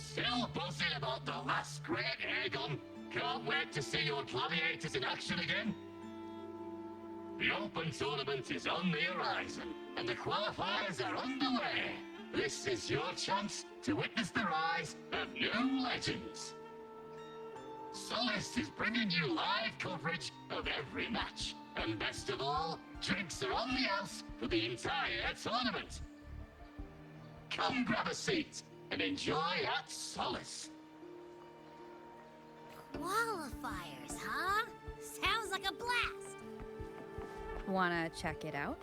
Still buzzing about the last great airgun? Can't wait to see your gladiators in action again. The Open Tournament is on the horizon, and the qualifiers are underway. This is your chance to witness the rise of new legends. Solace is bringing you live coverage of every match. And best of all, drinks are on the house for the entire tournament. Come grab a seat and enjoy at Solace. Qualifiers, huh? Sounds like a blast! Wanna check it out?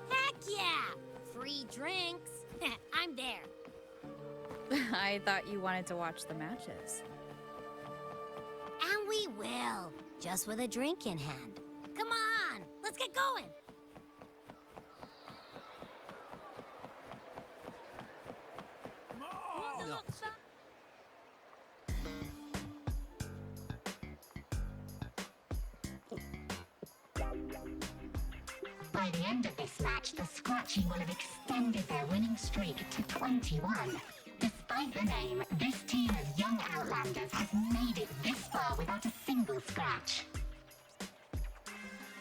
Heck yeah! Free drinks. I'm there. I thought you wanted to watch the matches. And we will, just with a drink in hand. Come on, let's get going. By the end of this match, the Scratchy will have extended their winning streak to 21. Despite the name, this team of young Outlanders has made it this far without a single scratch.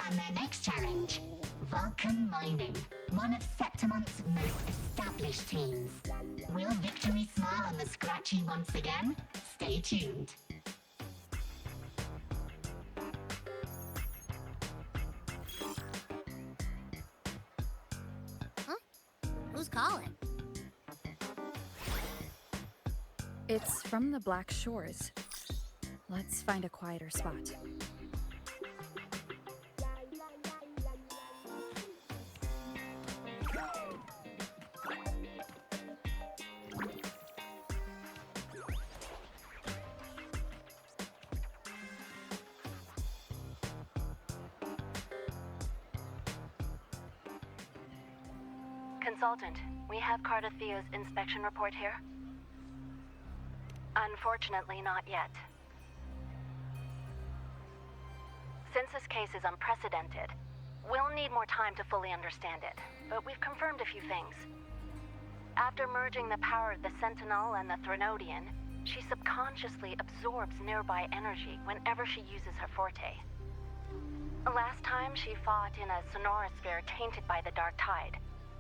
And their next challenge, Vulcan Mining, one of Septimonth's most established teams. Will victory smile on the Scratchy once again? Stay tuned. Who's calling? It's from the Black Shores. Let's find a quieter spot. Consultant, we have Cardathia's inspection report here. Unfortunately, not yet. Since this case is unprecedented, we'll need more time to fully understand it, but we've confirmed a few things. After merging the power of the Sentinel and the Threnodian, she subconsciously absorbs nearby energy whenever she uses her forte. Last time she fought in a sonorosphere tainted by the Dark Tide.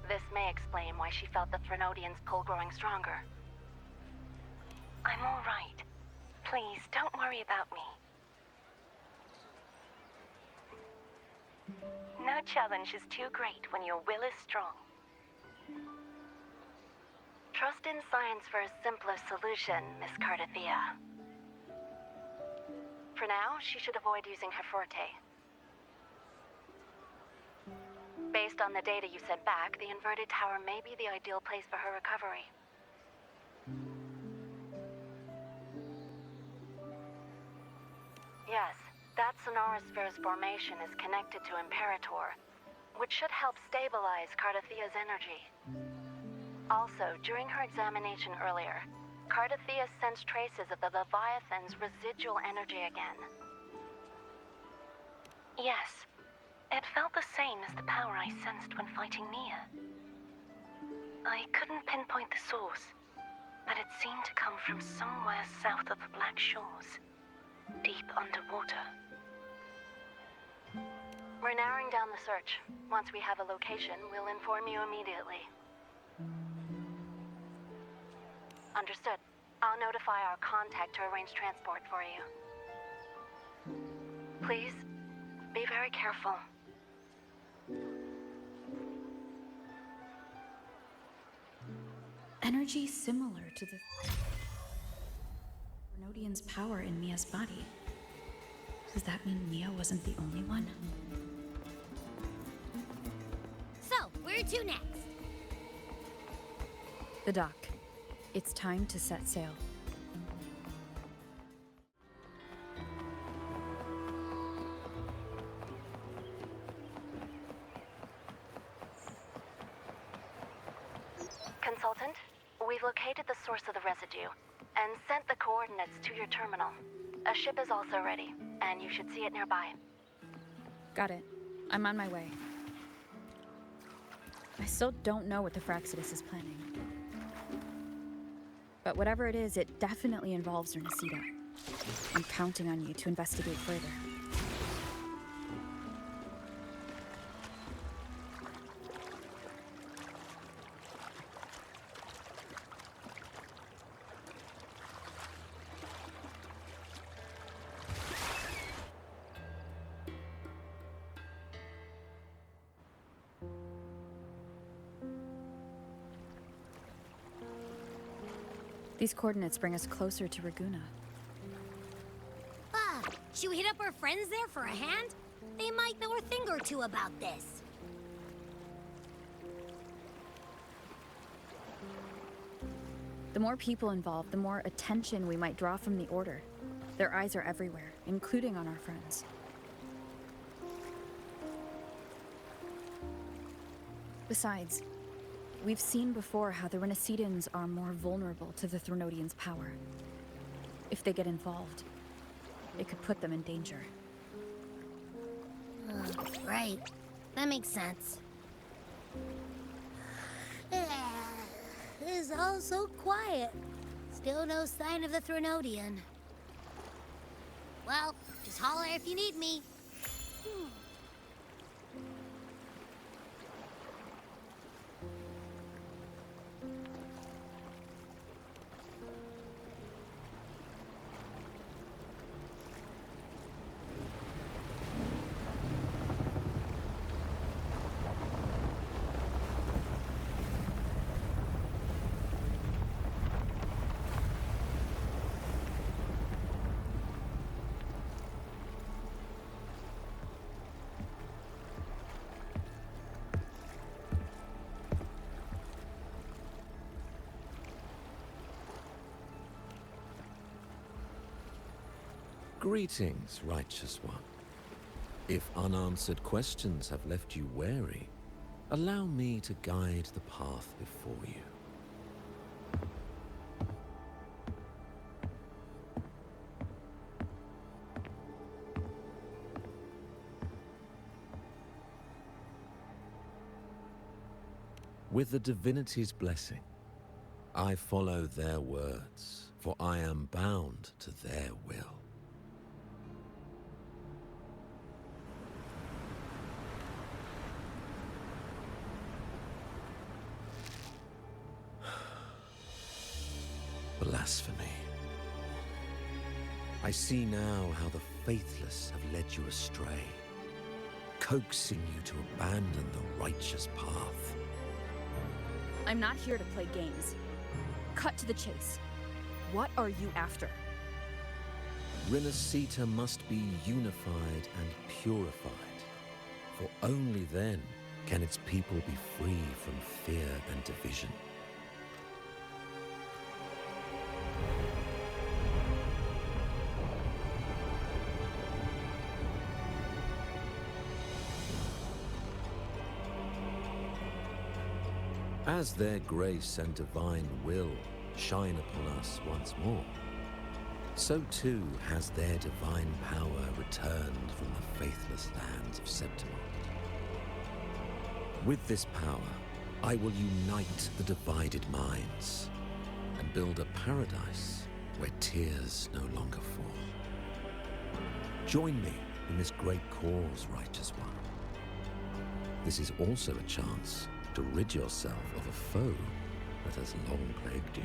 This may explain why she felt the Threnodian's pull growing stronger. I'm all right. Please, don't worry about me. No challenge is too great when your will is strong. Trust in science for a simpler solution, Miss Cardathia. For now, she should avoid using her forte. Based on the data you sent back, the inverted tower may be the ideal place for her recovery. Yes, that Sonorosphere's formation is connected to Imperator, which should help stabilize Cardathia's energy. Also, during her examination earlier, Cardathia sensed traces of the Leviathan's residual energy again. Yes. It felt the same as the power I sensed when fighting Nia. I couldn't pinpoint the source, but it seemed to come from somewhere south of the Black Shores, deep underwater. We're narrowing down the search. Once we have a location, we'll inform you immediately. Understood. I'll notify our contact to arrange transport for you. Please, be very careful. Energy similar to the Threnodian's power in Mia's body. Does that mean Mia wasn't the only one? So, where to next? The dock. It's time to set sail. Consultant, we've located the source of the residue and sent the coordinates to your terminal. A ship is also ready, and you should see it nearby. Got it. I'm on my way. I still don't know what the Fraxidus is planning. But whatever it is, it definitely involves Renesita. I'm counting on you to investigate further. These coordinates bring us closer to Raguna. Should we hit up our friends there for a hand? They might know a thing or two about this. The more people involved, the more attention we might draw from the Order. Their eyes are everywhere, including on our friends. Besides, we've seen before how the Renesitans are more vulnerable to the Threnodians' power. If they get involved, it could put them in danger. Right. That makes sense. It's all so quiet. Still no sign of the Threnodian. Well, just holler if you need me. Greetings, righteous one. If unanswered questions have left you wary, allow me to guide the path before you. With the divinity's blessing, I follow their words, for I am bound to their will. Blasphemy. I see now how the faithless have led you astray, coaxing you to abandon the righteous path. I'm not here to play games. Cut to the chase. What are you after? Renesita must be unified and purified, for only then can its people be free from fear and division. As their grace and divine will shine upon us once more, so too has their divine power returned from the faithless lands of Septimont. With this power, I will unite the divided minds and build a paradise where tears no longer fall. Join me in this great cause, righteous one. This is also a chance to rid yourself of a foe that has long plagued you.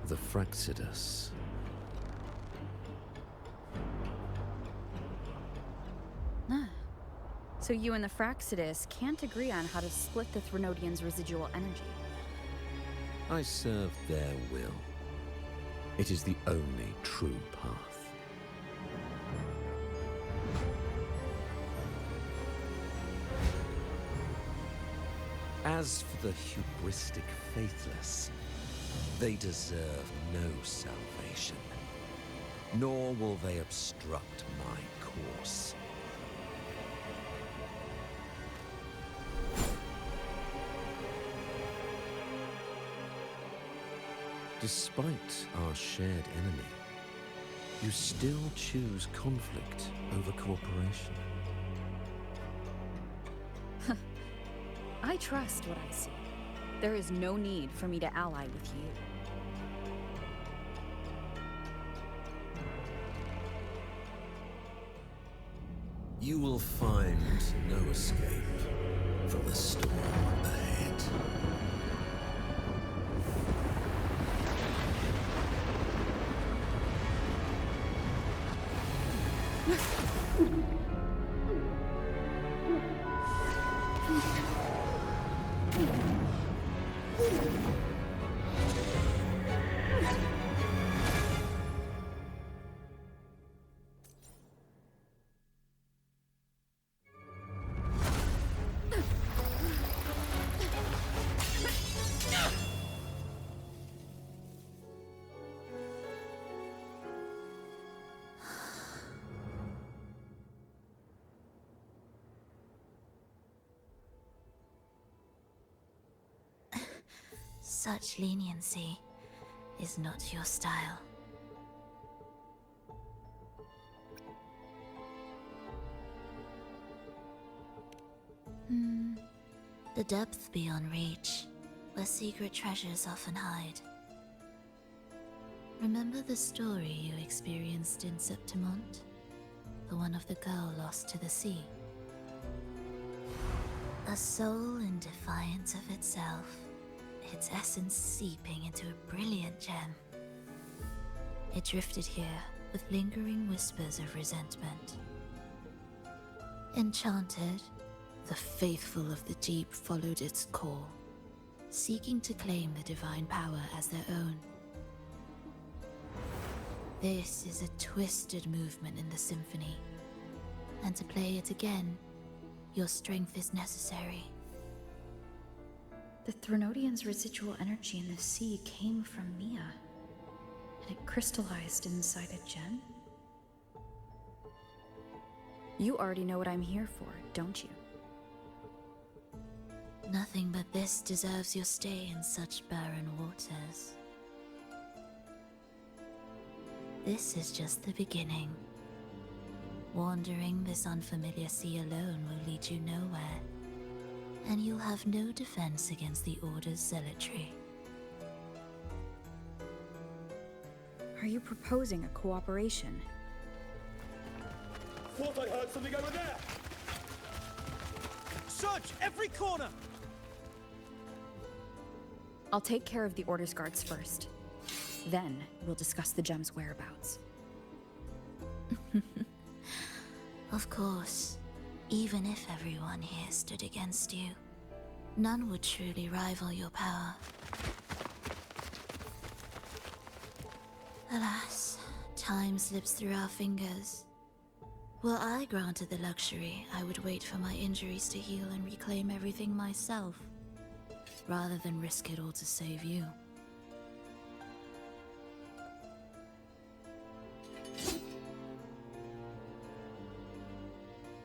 The Fraxidus. So you and the Fraxidus can't agree on how to split the Threnodians' residual energy. I serve their will. It is the only true path. As for the hubristic faithless, they deserve no salvation, nor will they obstruct my course. Despite our shared enemy, you still choose conflict over cooperation. I trust what I see. There is no need for me to ally with you. You will find no escape from the storm ahead. Such leniency is not your style. The depth beyond reach, where secret treasures often hide. Remember the story you experienced in Septimont? The one of the girl lost to the sea? A soul in defiance of itself, its essence seeping into a brilliant gem. It drifted here with lingering whispers of resentment. Enchanted, the faithful of the deep followed its call, seeking to claim the divine power as their own. This is a twisted movement in the symphony, and to play it again, your strength is necessary. The Threnodian's residual energy in the sea came from Mia, and it crystallized inside a gem? You already know what I'm here for, don't you? Nothing but this deserves your stay in such barren waters. This is just the beginning. Wandering this unfamiliar sea alone will lead you nowhere, and you'll have no defense against the Order's zealotry. Are you proposing a cooperation? Thought I heard something over there! Search every corner! I'll take care of the Order's guards first. Then, we'll discuss the gem's whereabouts. Of course, even if everyone here stood against you, none would truly rival your power. Alas, time slips through our fingers. Were I granted the luxury, I would wait for my injuries to heal and reclaim everything myself, rather than risk it all to save you.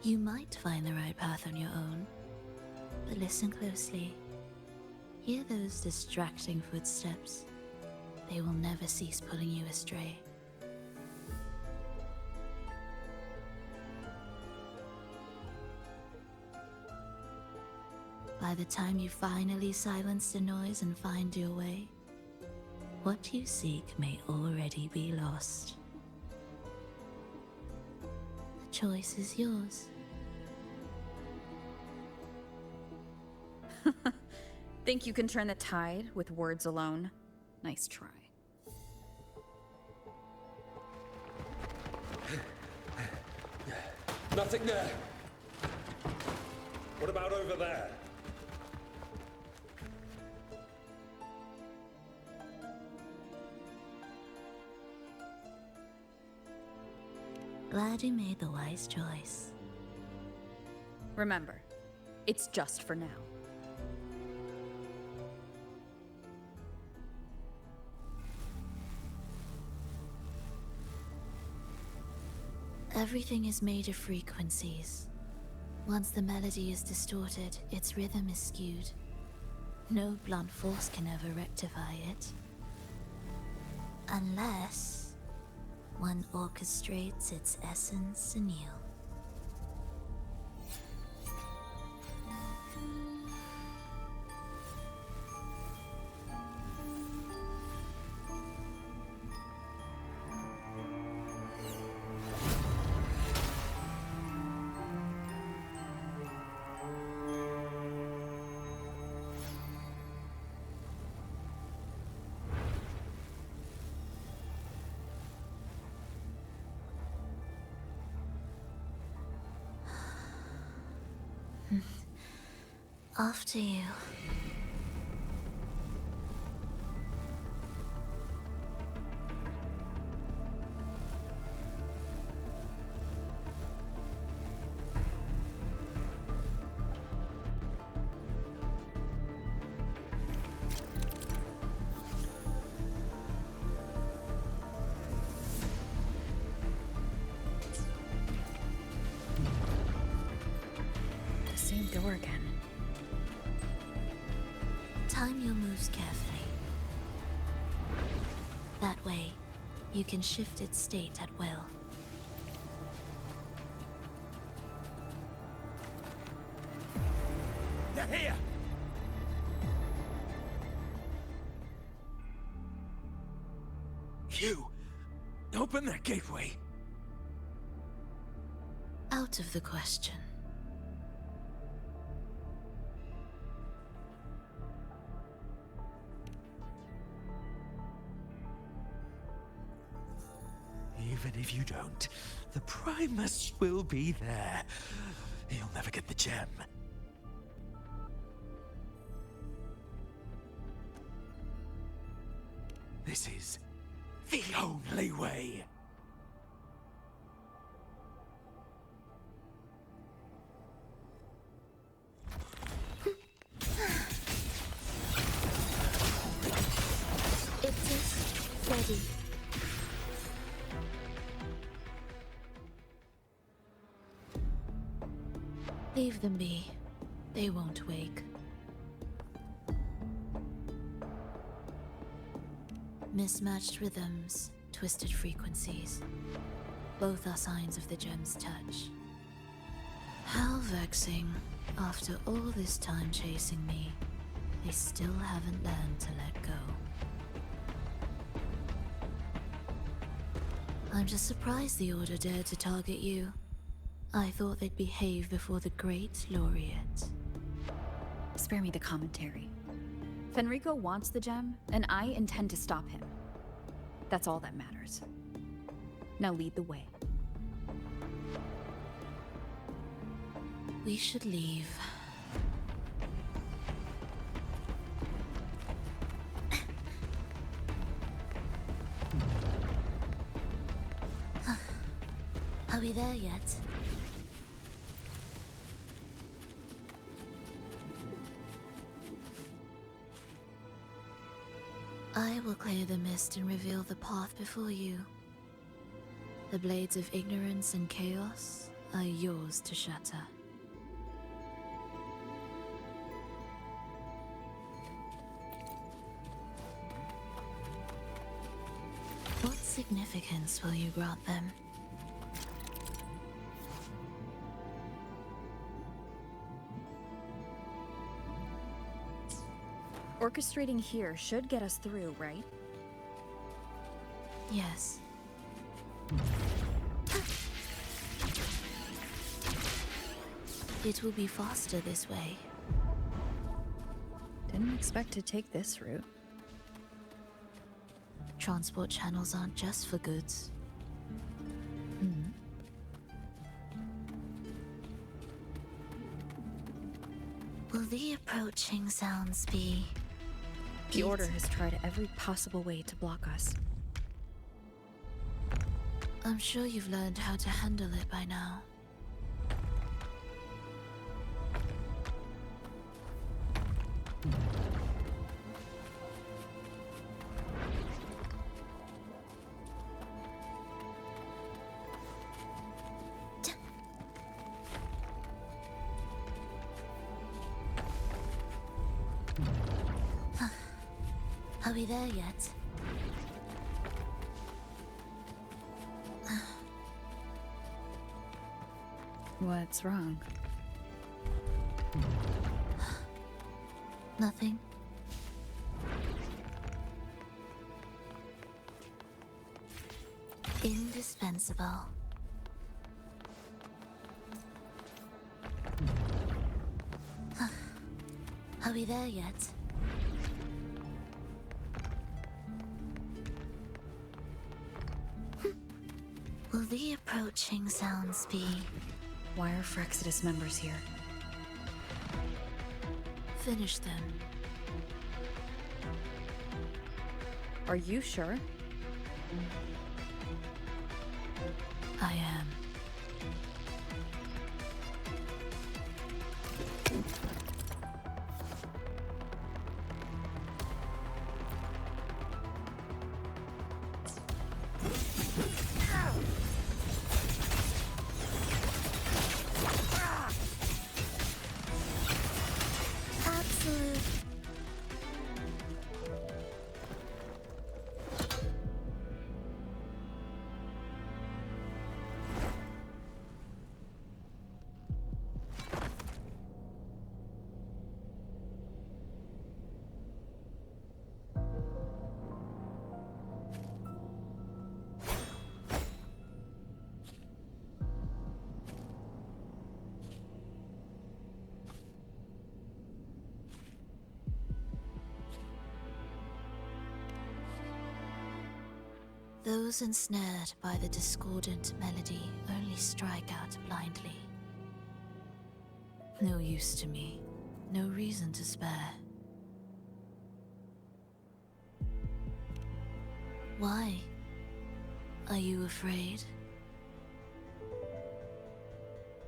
You might find the right path on your own, but listen closely. Hear those distracting footsteps. They will never cease pulling you astray. By the time you finally silence the noise and find your way, what you seek may already be lost. The choice is yours. Think you can turn the tide with words alone? Nice try. Nothing there! What about over there? Glad you made the wise choice. Remember, it's just for now. Everything is made of frequencies. Once the melody is distorted, its rhythm is skewed. No blunt force can ever rectify it. Unless one orchestrates its essence anew. After you. The same door again. Time your moves carefully. That way, you can shift its state at will. They're here! You! Open that gateway! Out of the question. Even if you don't, the Primus will be there. You'll never get the gem. This is the only way. It is ready. Leave them be. They won't wake. Mismatched rhythms, twisted frequencies. Both are signs of the gem's touch. How vexing. After all this time chasing me, they still haven't learned to let go. I'm just surprised the Order dared to target you. I thought they'd behave before the Great Laureate. Spare me the commentary. Fenrico wants the gem, and I intend to stop him. That's all that matters. Now lead the way. We should leave. Are we there yet? I will clear the mist and reveal the path before you. The blades of ignorance and chaos are yours to shatter. What significance will you grant them? Orchestrating here should get us through, right? Yes. It will be faster this way. Didn't expect to take this route. Transport channels aren't just for goods. Will the approaching sounds be... The Order has tried every possible way to block us. I'm sure you've learned how to handle it by now. Are we there yet? What's wrong? Nothing. Indispensable. Are we there yet? Will the approaching sounds be... Why are Frexidus members here? finish them. Are you sure? I am. Absolute. Those ensnared by the discordant melody only strike out blindly. No use to me, no reason to spare. Why? Are you afraid?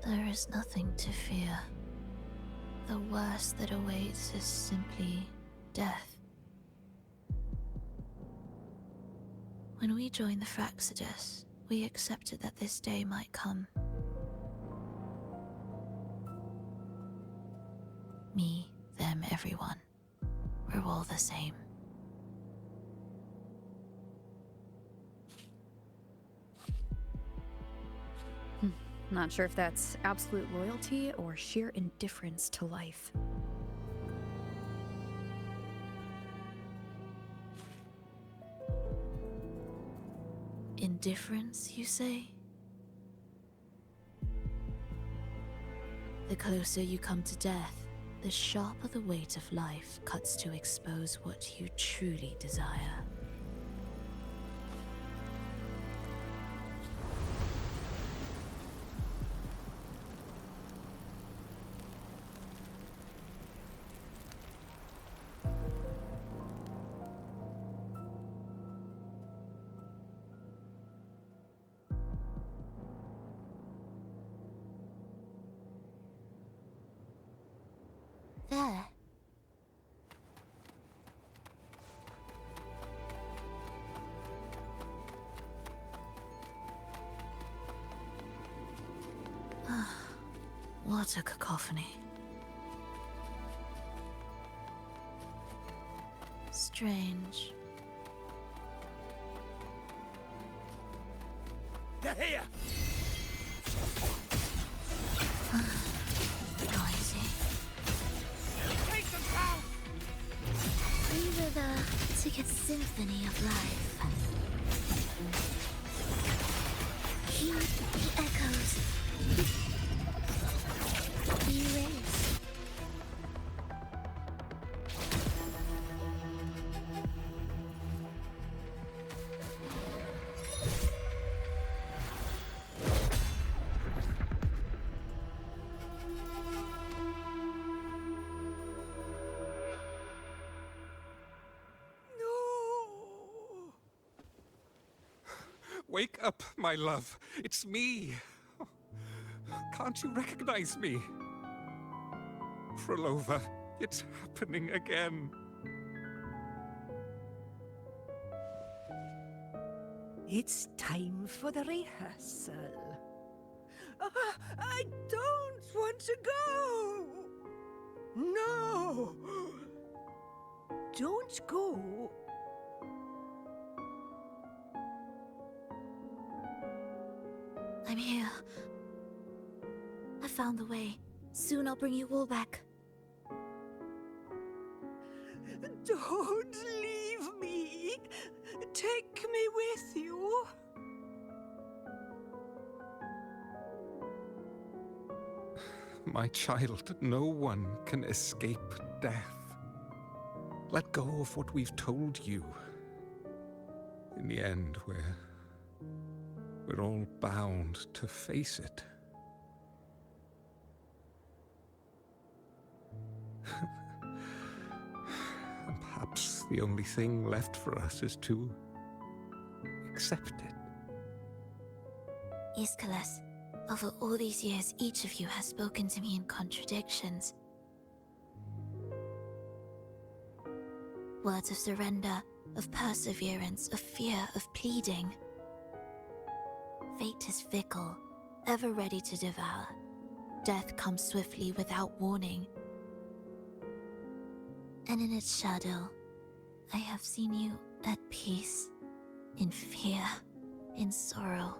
There is nothing to fear. The worst that awaits is simply death. When we joined the Fraxidus, we accepted that this day might come. Me, them, everyone. We're all the same. Not sure if that's absolute loyalty or sheer indifference to life. Indifference, you say? The closer you come to death, the sharper the weight of life cuts to expose what you truly desire. There. What a cacophony. Strange. They're here! Noisy. Take them down! We were the ticket symphony of life. Hear the echoes. Erase. No! Wake up, my love. It's me. Can't you recognize me? Frolova, it's happening again. It's time for the rehearsal. I don't want to go! No! Don't go! I'm here. I found the way. Soon I'll bring you all back. Don't leave me! Take me with you! My child, no one can escape death. Let go of what we've told you. In the end, we're all bound to face it. the only thing left for us is to accept it. Iskalas, over all these years, each of you has spoken to me in contradictions. Words of surrender, of perseverance, of fear, of pleading. Fate is fickle, ever ready to devour. Death comes swiftly without warning. And in its shadow, I have seen you at peace, in fear, in sorrow,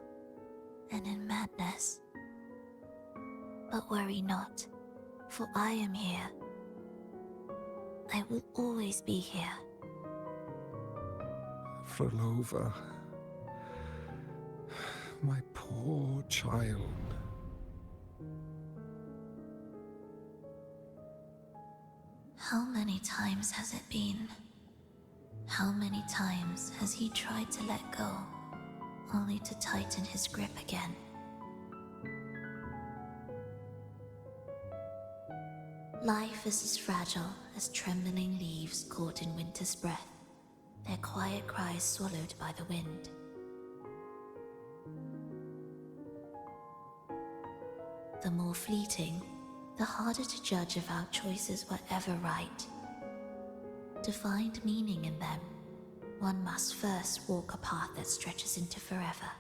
and in madness. But worry not, for I am here. I will always be here. Frolova, my poor child. How many times has it been? How many times has he tried to let go, only to tighten his grip again? Life is as fragile as trembling leaves caught in winter's breath, their quiet cries swallowed by the wind. The more fleeting, the harder to judge if our choices were ever right. To find meaning in them, one must first walk a path that stretches into forever.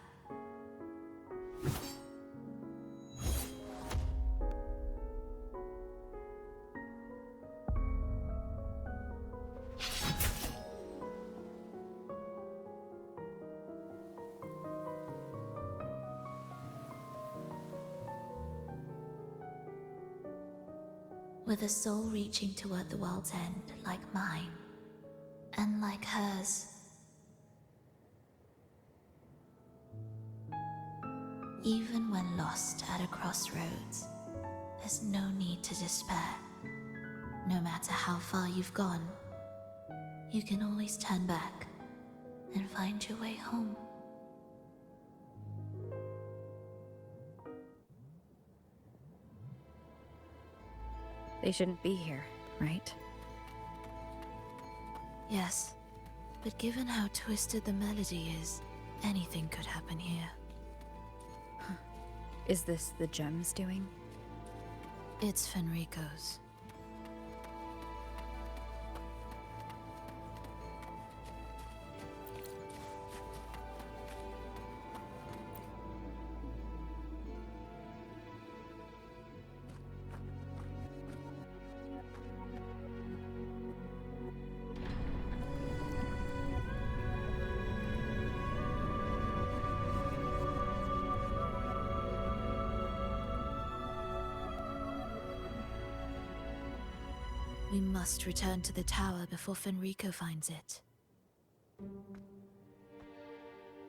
With a soul reaching toward the world's end like mine, and like hers. Even when lost at a crossroads, there's no need to despair. No matter how far you've gone, you can always turn back and find your way home. They shouldn't be here, right? Yes, but given how twisted the melody is, anything could happen here. Is this the gems doing? It's Fenrico's. We must return to the tower before Fenrico finds it.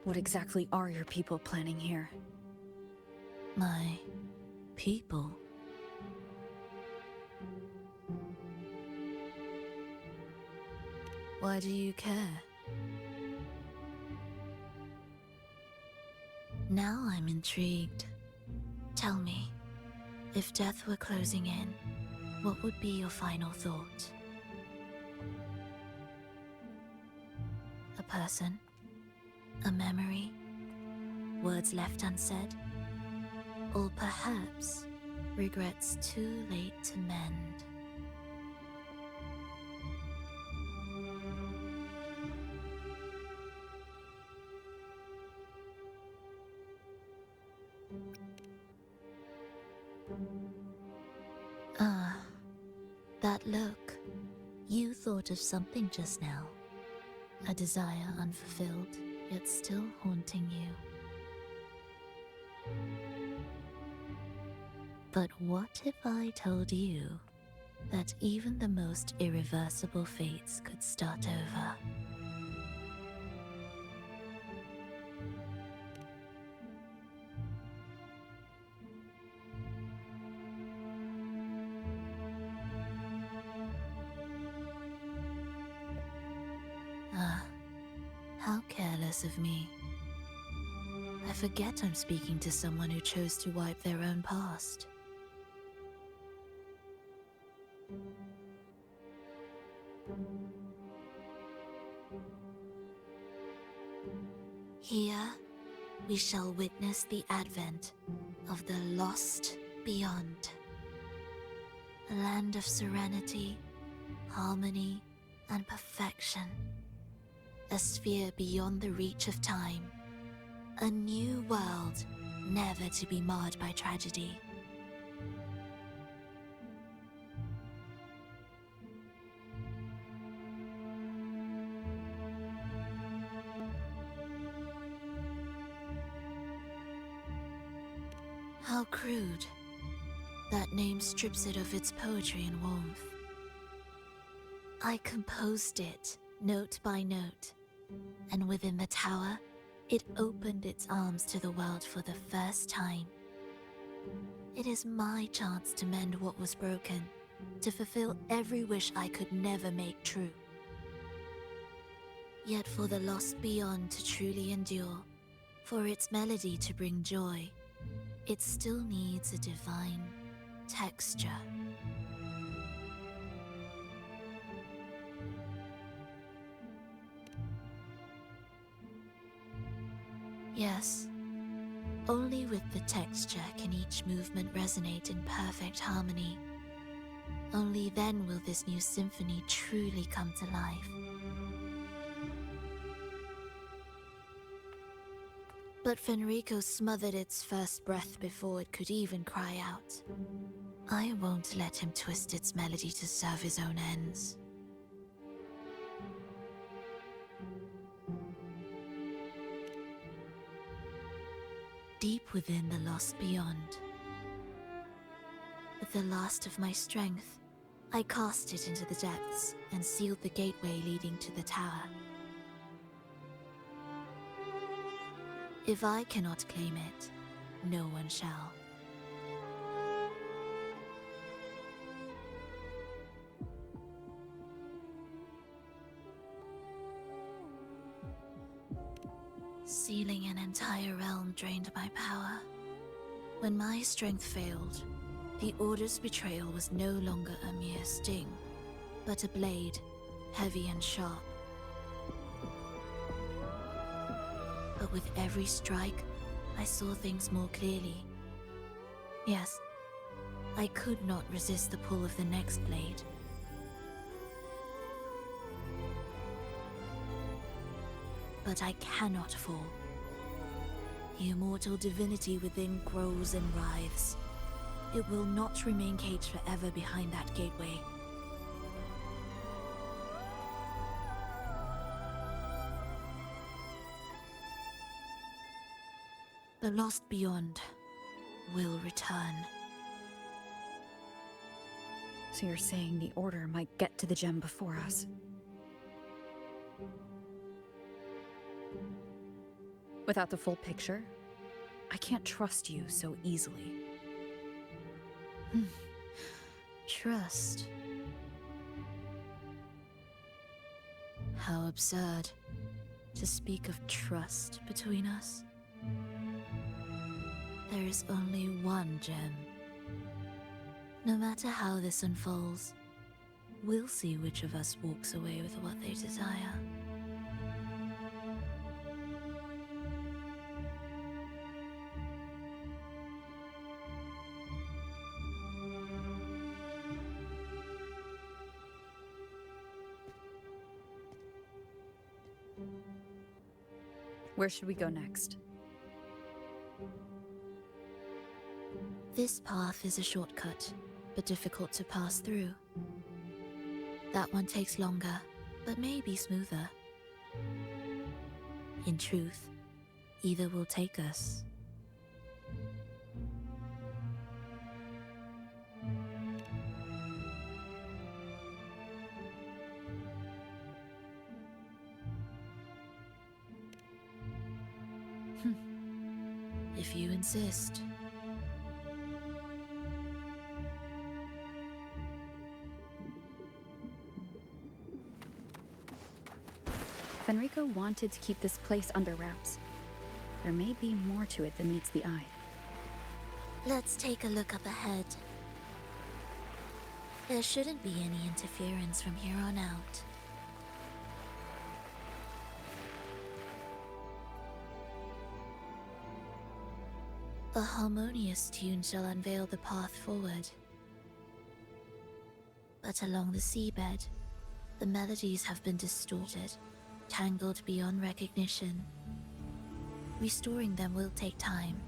What exactly are your people planning here? My people? Why do you care? Now I'm intrigued. Tell me, if death were closing in, what would be your final thought? A person? A memory? Words left unsaid? Or perhaps regrets too late to mend? That look. You thought of something just now. A desire unfulfilled, yet still haunting you. But what if I told you that even the most irreversible fates could start over? How careless of me. I forget I'm speaking to someone who chose to wipe their own past. Here, we shall witness the advent of the lost beyond. A land of serenity, harmony, and perfection. A sphere beyond the reach of time. A new world, never to be marred by tragedy. How crude. That name strips it of its poetry and warmth. I composed it, note by note, and within the tower, it opened its arms to the world for the first time. It is my chance to mend what was broken, to fulfill every wish I could never make true. Yet for the lost beyond to truly endure, for its melody to bring joy, it still needs a divine texture. Yes, only with the texture can each movement resonate in perfect harmony. Only then will this new symphony truly come to life. But Fenrico smothered its first breath before it could even cry out. I won't let him twist its melody to serve his own ends. Deep within the lost beyond, with the last of my strength, I cast it into the depths and sealed the gateway leading to the tower. If I cannot claim it, no one shall. Sealing an entire realm drained my power. When my strength failed, the Order's betrayal was no longer a mere sting, but a blade, heavy and sharp. But with every strike, I saw things more clearly. Yes, I could not resist the pull of the next blade. But I cannot fall. The immortal divinity within grows and writhes. It will not remain caged forever behind that gateway. The lost beyond will return. So you're saying the Order might get to the gem before us? Without the full picture, I can't trust you so easily. Trust. How absurd to speak of trust between us. There is only one gem. No matter how this unfolds, we'll see which of us walks away with what they desire. Where should we go next? This path is a shortcut, but difficult to pass through. That one takes longer, but may be smoother. In truth, either will take us. If you insist. Fenrico wanted to keep this place under wraps. There may be more to it than meets the eye. Let's take a look up ahead. There shouldn't be any interference from here on out. A harmonious tune shall unveil the path forward. But along the seabed, the melodies have been distorted, tangled beyond recognition. Restoring them will take time.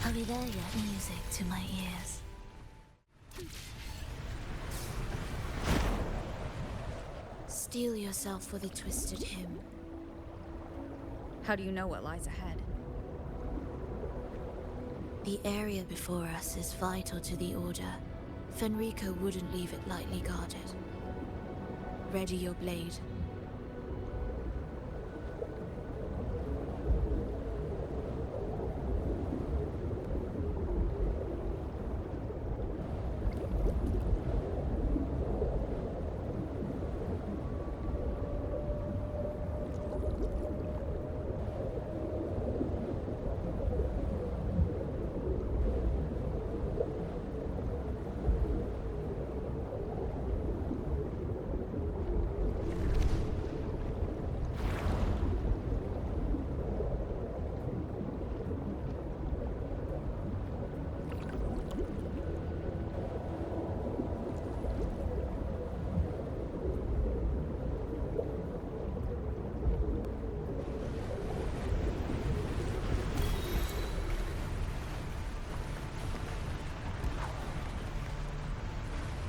Are we there yet? Music to my ears. Steel yourself for the twisted hymn. How do you know what lies ahead? The area before us is vital to the Order. Fenrico wouldn't leave it lightly guarded. Ready your blade.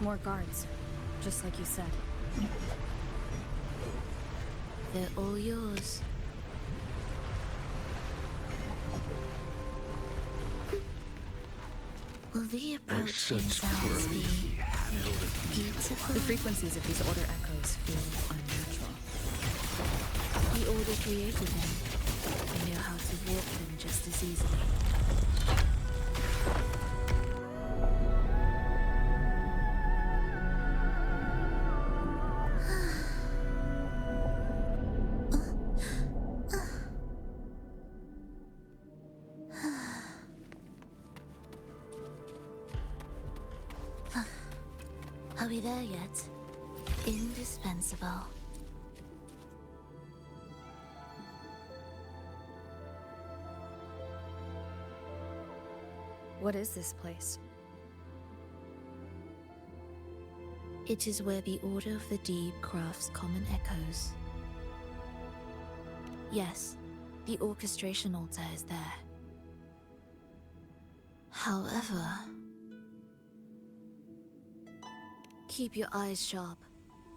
More guards, just like you said. They're all yours. Will the approaching sounds be beautiful? The frequencies of these Order echoes feel unnatural. The Order created them. They know how to warp them just as easily. Are we there yet? Indispensable. What is this place? It is where the Order of the Deep crafts common echoes. Yes, the orchestration altar is there. However, keep your eyes sharp.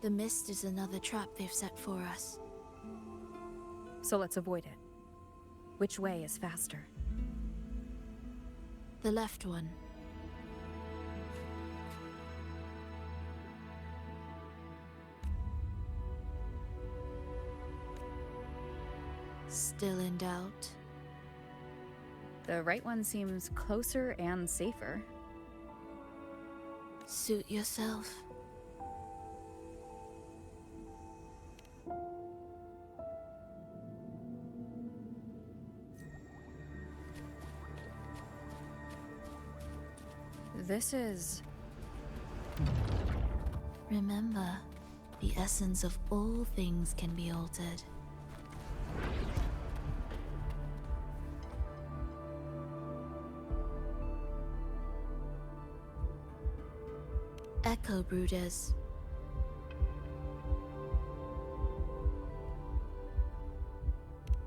The mist is another trap they've set for us. So let's avoid it. Which way is faster? The left one. Still in doubt? The right one seems closer and safer. Suit yourself. This is... Remember, the essence of all things can be altered. co-brooders.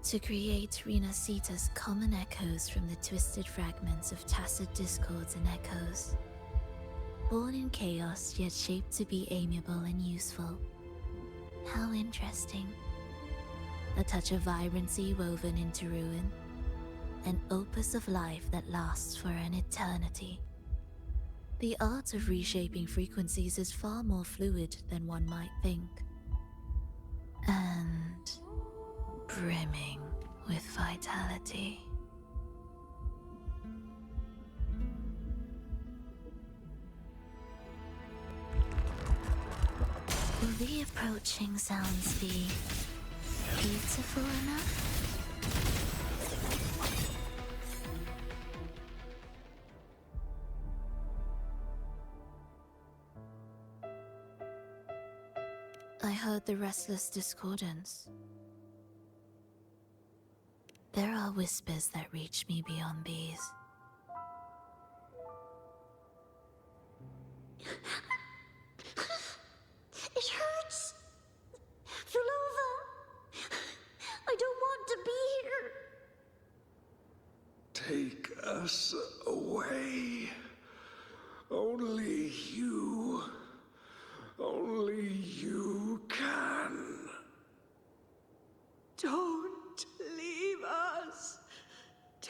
To create Renacita's common echoes from the twisted fragments of tacit discords and echoes. Born in chaos, yet shaped to be amiable and useful. How interesting. A touch of vibrancy woven into ruin. An opus of life that lasts for an eternity. The art of reshaping frequencies is far more fluid than one might think. And brimming with vitality. Will the approaching sounds be beautiful enough? I heard the restless discordance. There are whispers that reach me beyond these. It hurts! Fulova! I don't want to be here! Take us away. Only you can. Don't leave us.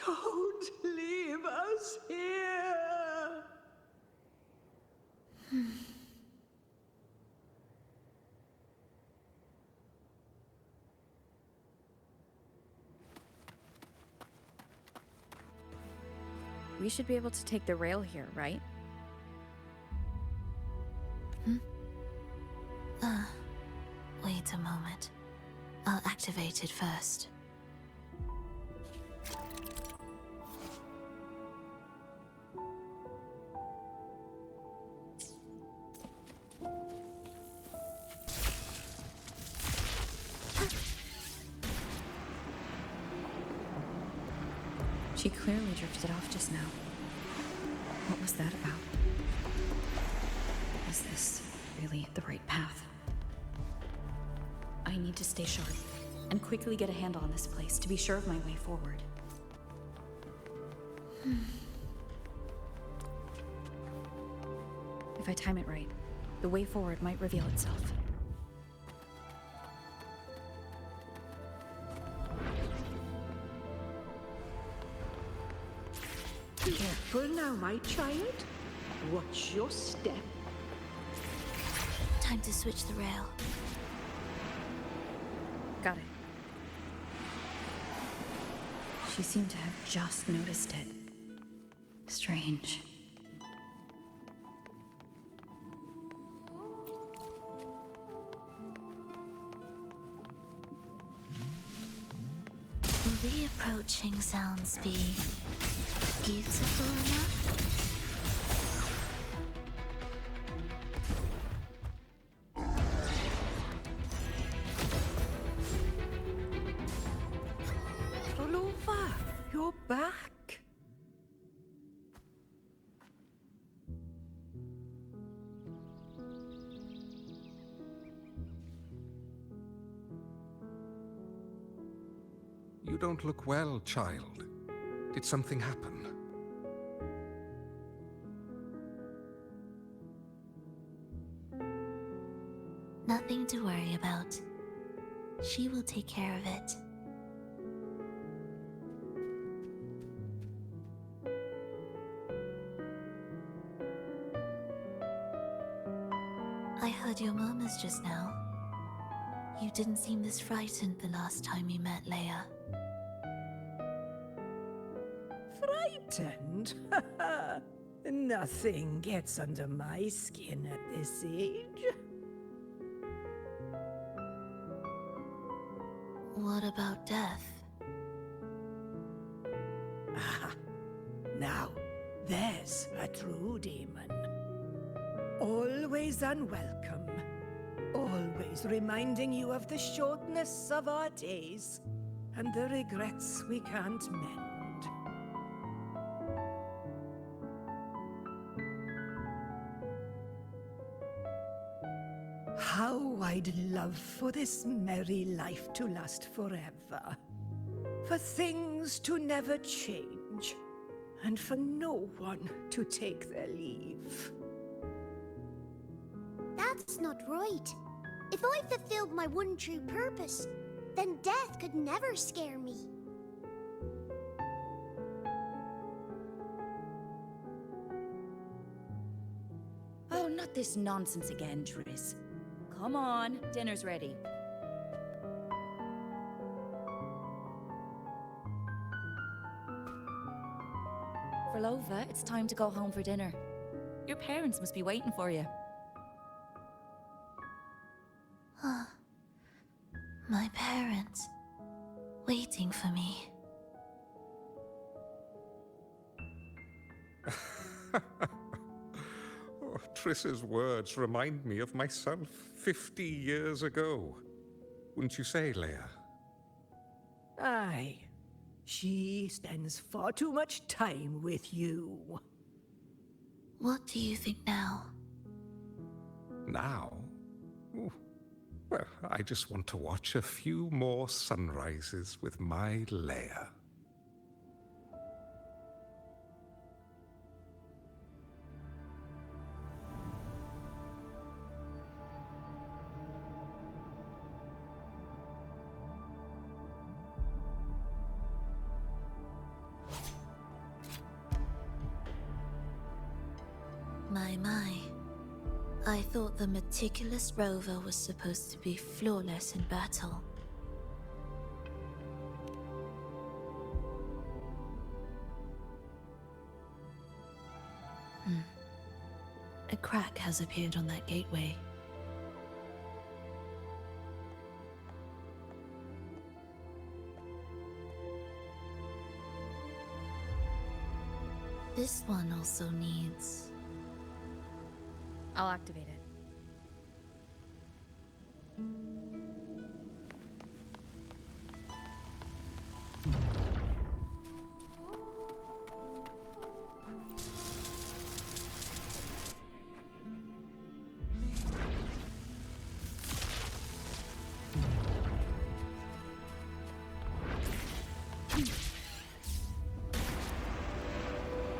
Don't leave us here. We should be able to take the rail here, right? Wait a moment. I'll activate it first. She clearly drifted off just now. What was that about? Is this really the right path? I need to stay sharp and quickly get a handle on this place to be sure of my way forward. If I time it right, the way forward might reveal itself. Careful now, my child. Watch your step. Time to switch the rail. Got it. She seemed to have just noticed it. Strange. Will the approaching sounds be beautiful enough? Fulova, you're back. You don't look well, child. Did something happen? Nothing to worry about. She will take care of it. I heard your murmurs just now. You didn't seem this frightened the last time you met Leia. Frightened? Nothing gets under my skin at this age. What about death? Ah, now, there's a true demon. Always unwelcome. Always reminding you of the shortness of our days and the regrets we can't mend. I'd love for this merry life to last forever. For things to never change, and for no one to take their leave. That's not right. If I fulfilled my one true purpose, then death could never scare me. Oh, not this nonsense again, Triss. Come on, dinner's ready. Verlova, it's time to go home for dinner. Your parents must be waiting for you. My parents, waiting for me. Oh, Triss's words remind me of myself 50 years ago. Wouldn't you say, Leia? Aye. She spends far too much time with you. What do you think now? Now? Ooh. Well, I just want to watch a few more sunrises with my Leia. My. I thought the meticulous rover was supposed to be flawless in battle. A crack has appeared on that gateway. This one also needs... I'll activate it.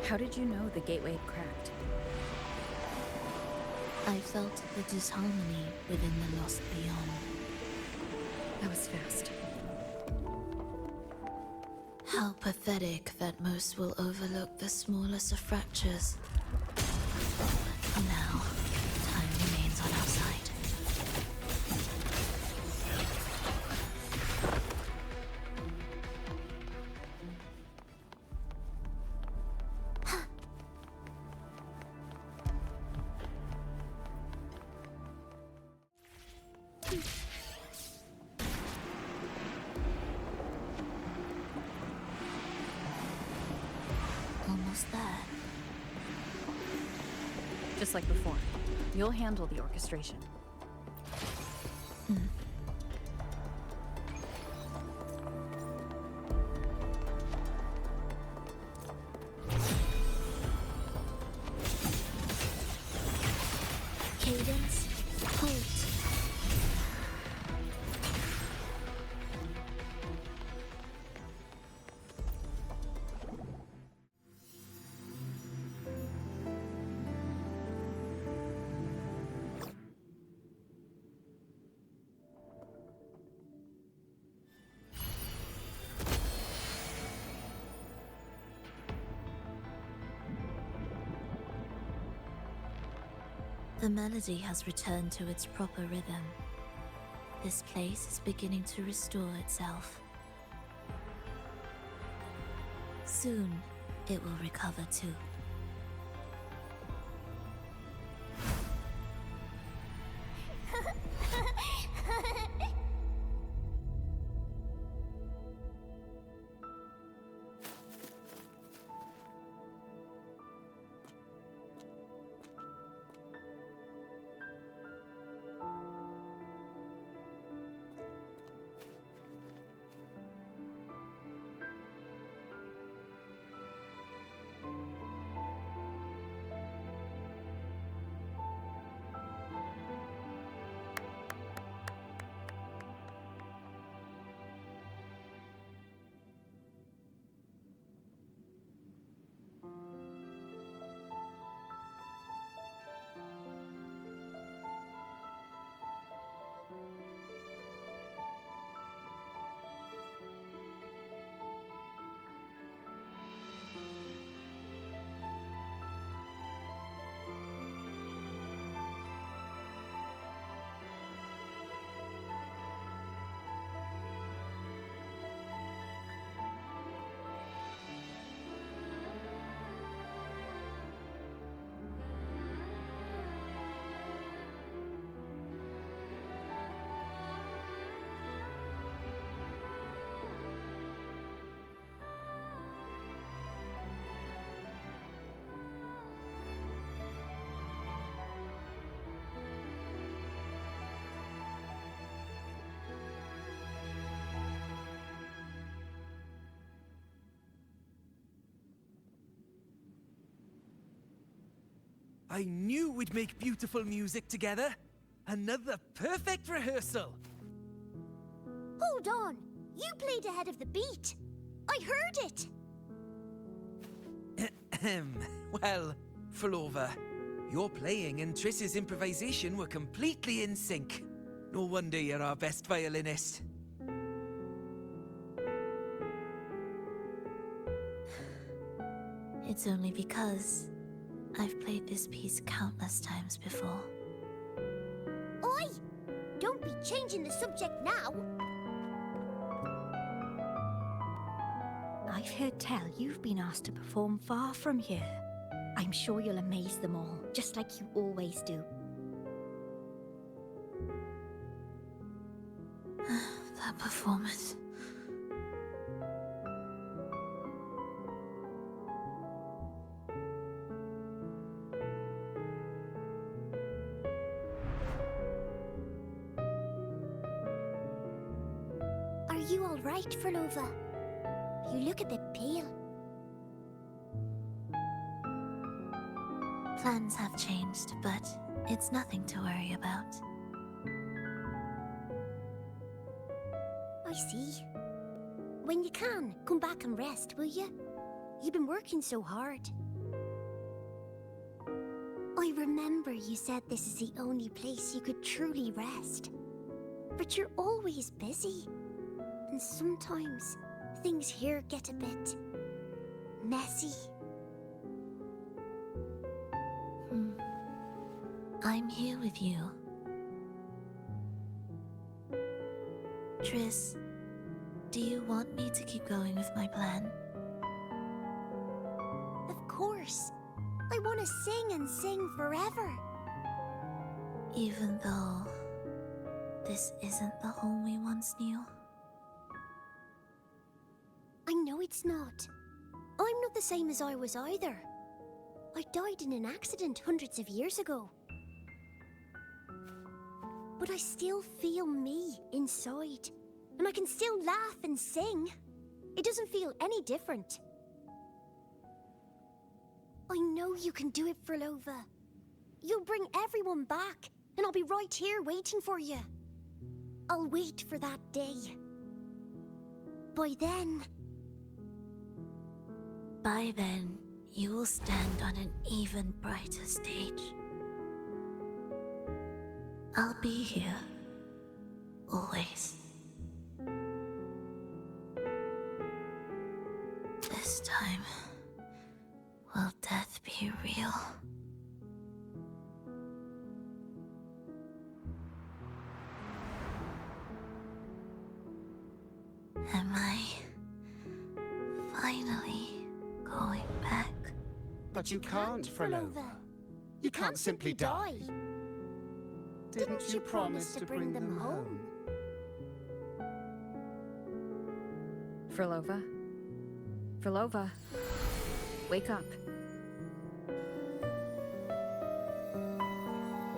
How did you know the gateway had cracked? I felt the disharmony within the lost beyond. That was fast. How pathetic that most will overlook the smallest of fractures. For now, time remains on our side. Almost there. Just like before. You'll handle the orchestration. Cadence, halt. The melody has returned to its proper rhythm. This place is beginning to restore itself. Soon, it will recover too. I knew we'd make beautiful music together. Another perfect rehearsal. Hold on! You played ahead of the beat! I heard it! Well, Flova, your playing and Triss's improvisation were completely in sync. No wonder you're our best violinist. It's only because I've played this piece countless times before. Oi! Don't be changing the subject now! I've heard tell you've been asked to perform far from here. I'm sure you'll amaze them all, just like you always do. That performance. Are you all right, Flova? You look a bit pale. Plans have changed, but it's nothing to worry about. I see. When you can, come back and rest, will you? You've been working so hard. I remember you said this is the only place you could truly rest. But you're always busy. And sometimes things here get a bit messy. I'm here with you. Triss, do you want me to keep going with my plan? Of course. I want to sing and sing forever. Even though this isn't the home we once knew? I know it's not. I'm not the same as I was either. I died in an accident hundreds of years ago. But I still feel me inside. And I can still laugh and sing. It doesn't feel any different. I know you can do it, Flova. You'll bring everyone back, and I'll be right here waiting for you. I'll wait for that day. By then, you will stand on an even brighter stage. I'll be here. Always. This time, will death be real? Am I finally going back? But you can't, Flova. You can't simply die. Didn't you promise to bring them home? Flova? Flova? Wake up.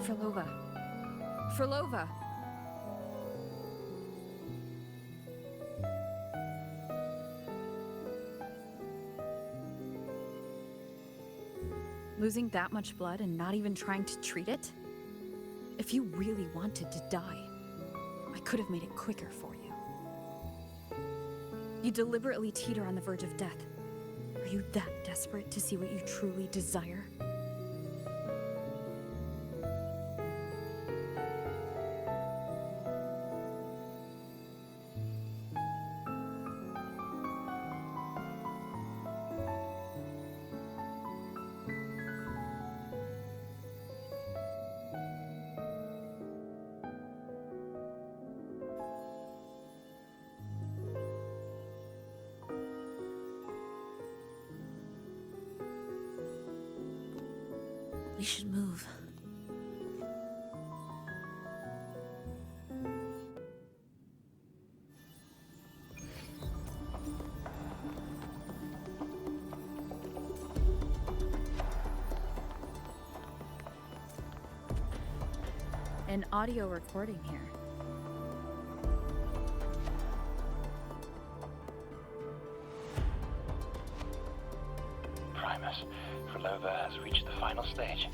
Flova? Flova? Losing that much blood and not even trying to treat it? If you really wanted to die, I could have made it quicker for you. You deliberately teeter on the verge of death. Are you that desperate to see what you truly desire? We should move. An audio recording here. Primus, Flova has reached the final stage.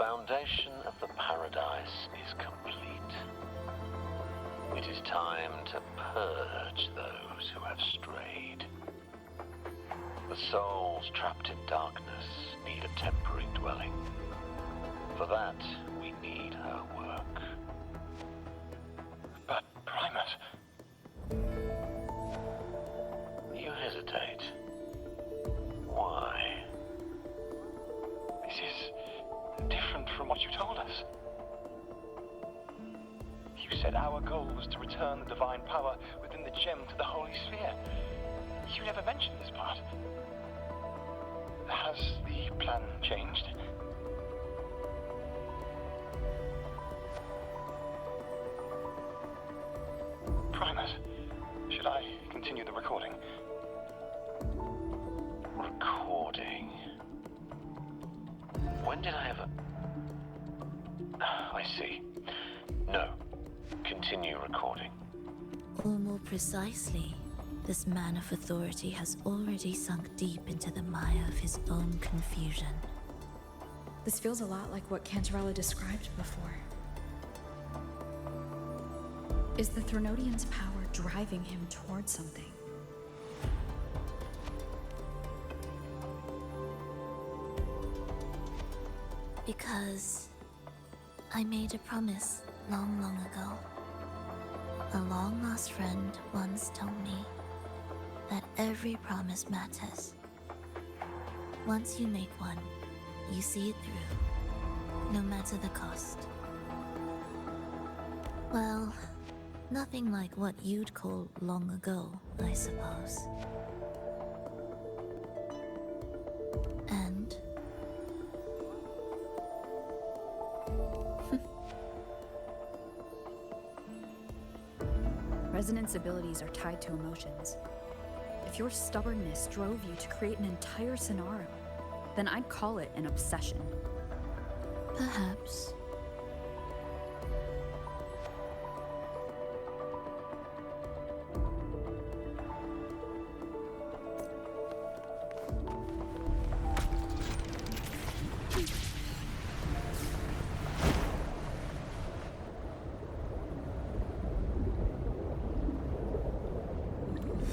foundation of the paradise is complete. It is time to purge those who have strayed. The souls trapped in darkness need a temporary dwelling. For that, we need her work. But, Primus... You hesitate. Why? This is different from what you told us. You said our goal was to return the divine power within the gem to the Holy Sphere. You never mentioned this part. Has the plan changed? Primus, should I continue the recording? Recording. When did I ever... I see. No. Continue recording. Or more precisely, this man of authority has already sunk deep into the mire of his own confusion. This feels a lot like what Cantarella described before. Is the Threnodian's power driving him towards something? Because I made a promise long, long ago. A long-lost friend once told me that every promise matters. Once you make one, you see it through, no matter the cost. Well, nothing like what you'd call long ago, I suppose. And... Resonance abilities are tied to emotions. If your stubbornness drove you to create an entire scenario, then I'd call it an obsession. perhaps.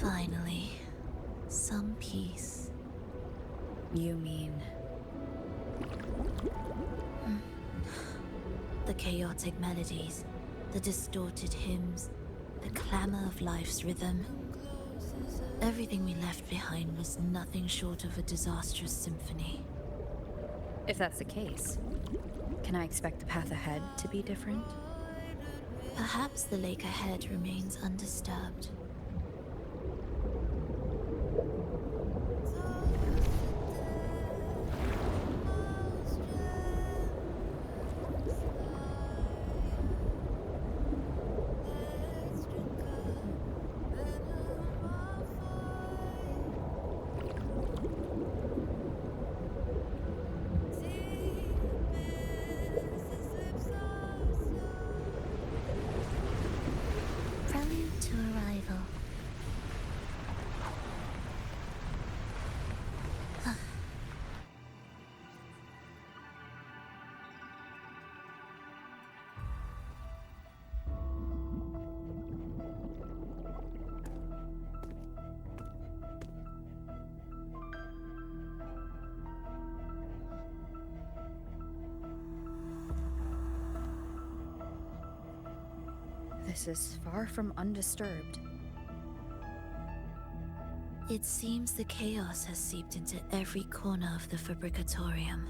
Finally, some peace. You mean... The chaotic melodies, the distorted hymns, the clamor of life's rhythm. Everything we left behind was nothing short of a disastrous symphony. If that's the case, can I expect the path ahead to be different? Perhaps the lake ahead remains undisturbed. Prelude to arrival. This is far from undisturbed. It seems the chaos has seeped into every corner of the Fabricatorium.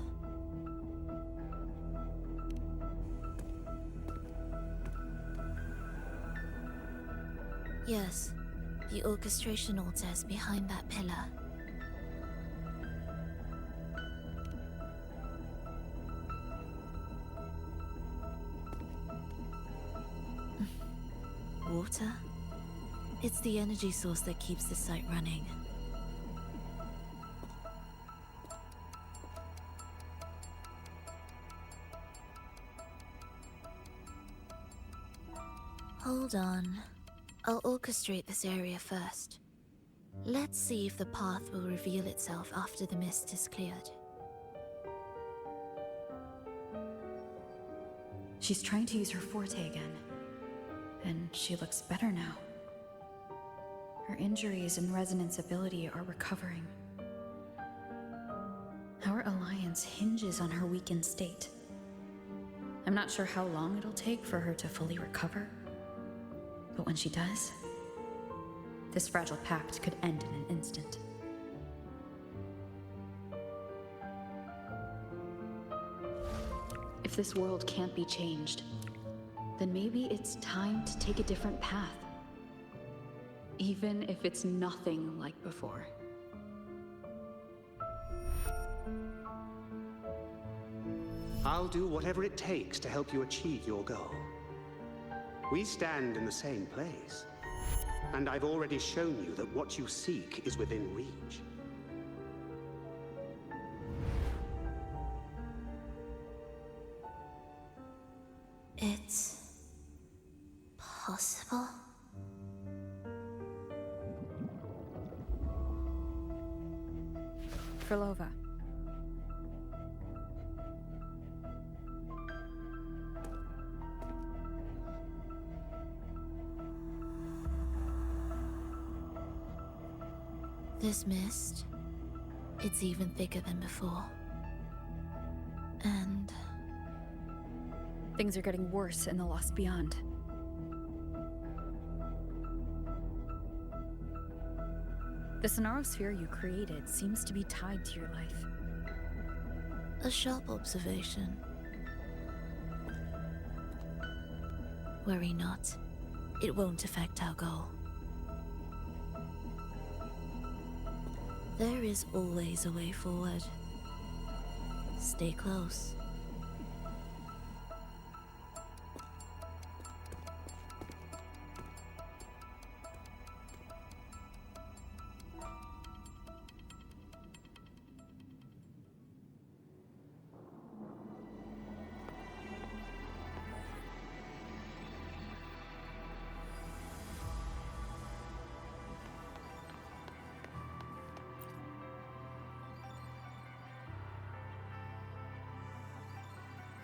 Yes, the orchestration altar is behind that pillar. Water? It's the energy source that keeps the site running. Hold on. I'll orchestrate this area first. Let's see if the path will reveal itself after the mist is cleared. She's trying to use her forte again. And she looks better now. Her injuries and resonance ability are recovering. Our alliance hinges on her weakened state. I'm not sure how long it'll take for her to fully recover, but when she does, this fragile pact could end in an instant. If this world can't be changed, then maybe it's time to take a different path. Even if it's nothing like before. I'll do whatever it takes to help you achieve your goal. We stand in the same place, and I've already shown you that what you seek is within reach. It's possible? Frolova. This mist, it's even thicker than before. And things are getting worse in the Lost Beyond. The Sonarosphere you created seems to be tied to your life. a sharp observation. Worry not. It won't affect our goal. There is always a way forward. Stay close.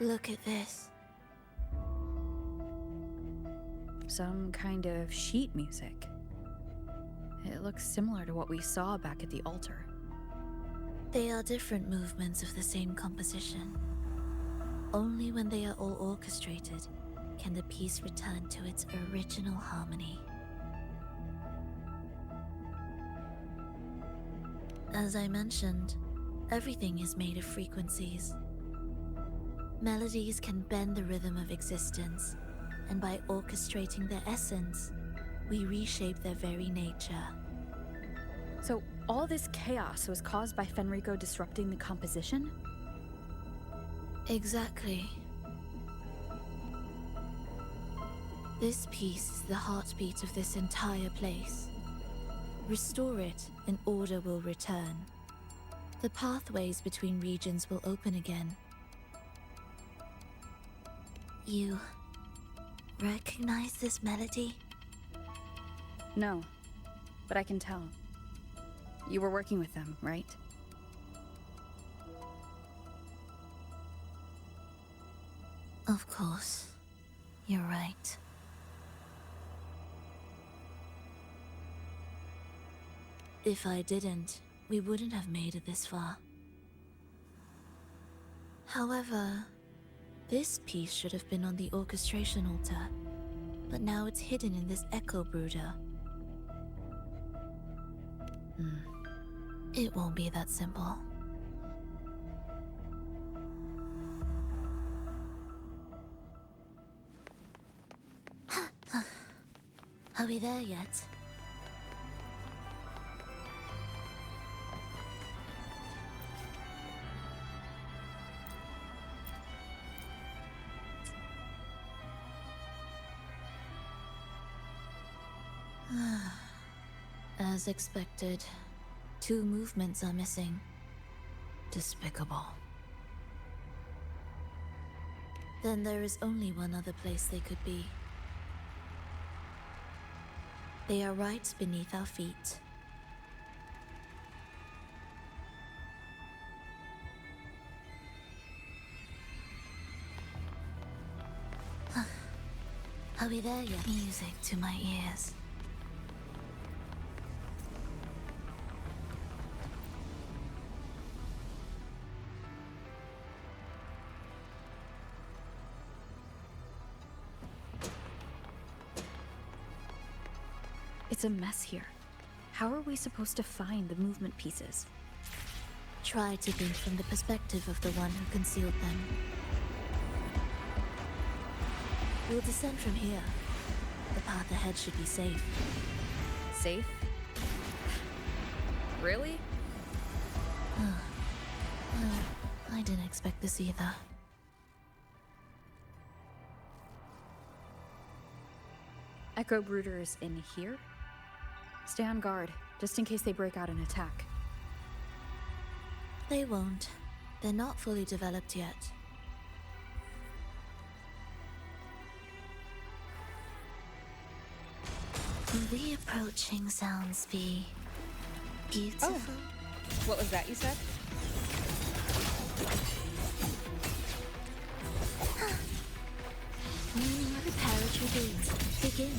Look at this. Some kind of sheet music. It looks similar to what we saw back at the altar. They are different movements of the same composition. Only when they are all orchestrated can the piece return to its original harmony. As I mentioned, everything is made of frequencies. Melodies can bend the rhythm of existence, and by orchestrating their essence, we reshape their very nature. So all this chaos was caused by Fenrico disrupting the composition? Exactly. This piece is the heartbeat of this entire place. Restore it, and order will return. The pathways between regions will open again. You recognize this melody? No, but I can tell. You were working with them, right? Of course. You're right. If I didn't, we wouldn't have made it this far. However, this piece should have been on the orchestration altar, but now it's hidden in this echo brooder. It won't be that simple. Are we there yet? As expected, 2 movements are missing. Despicable. Then there is only one other place they could be. They are right beneath our feet. Are we there yet? Music to my ears. It's a mess here. How are we supposed to find the movement pieces? Try to think from the perspective of the one who concealed them. We'll descend from here. The path ahead should be safe. Safe? Really? Well, I didn't expect this either. Echo Brooders in here? Stay on guard, just in case they break out and attack. They won't. They're not fully developed yet. Will the approaching sounds be beautiful? Oh. What was that you said? Meaning preparatory days begin.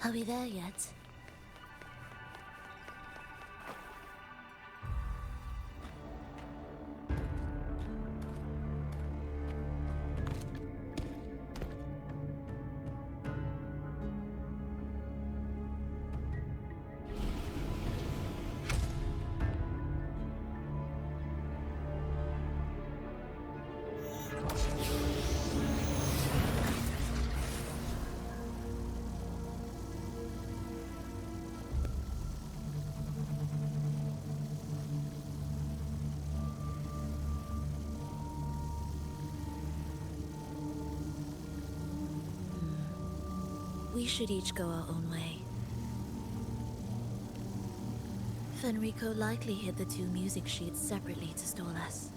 Are we there yet? We should each go our own way. Fenrico likely hid the two music sheets separately to stall us.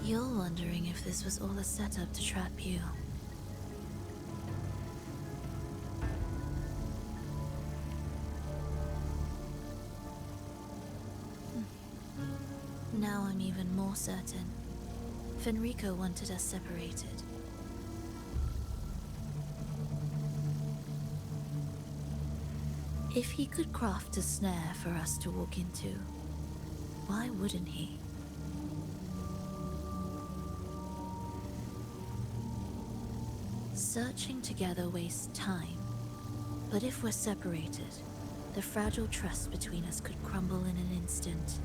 You're wondering if this was all a setup to trap you. Now I'm even more certain. Fenrico wanted us separated. If he could craft a snare for us to walk into, why wouldn't he? Searching together wastes time, but if we're separated, the fragile trust between us could crumble in an instant.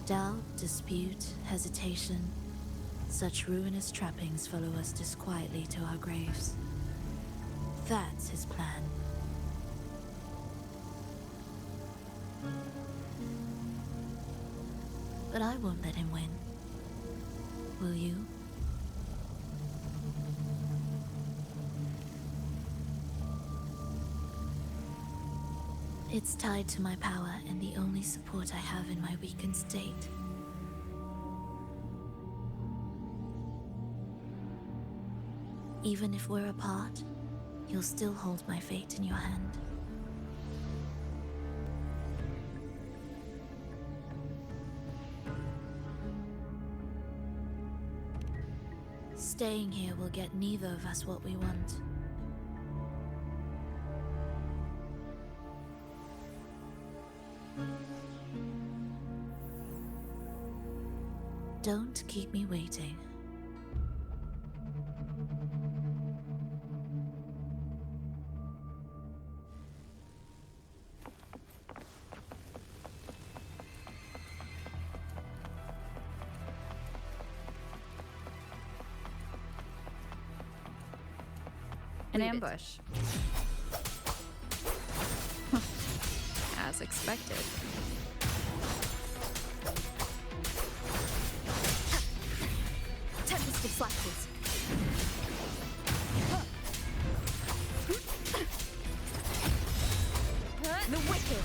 Doubt, dispute, hesitation, such ruinous trappings follow us disquietly to our graves. That's his plan. But I won't let him win. Will you? It's tied to my power and the only support I have in my weakened state. Even if we're apart, you'll still hold my fate in your hand. Staying here will get neither of us what we want. Don't keep me waiting. An ambush. As expected. Tempest of Slashes. The Wicked.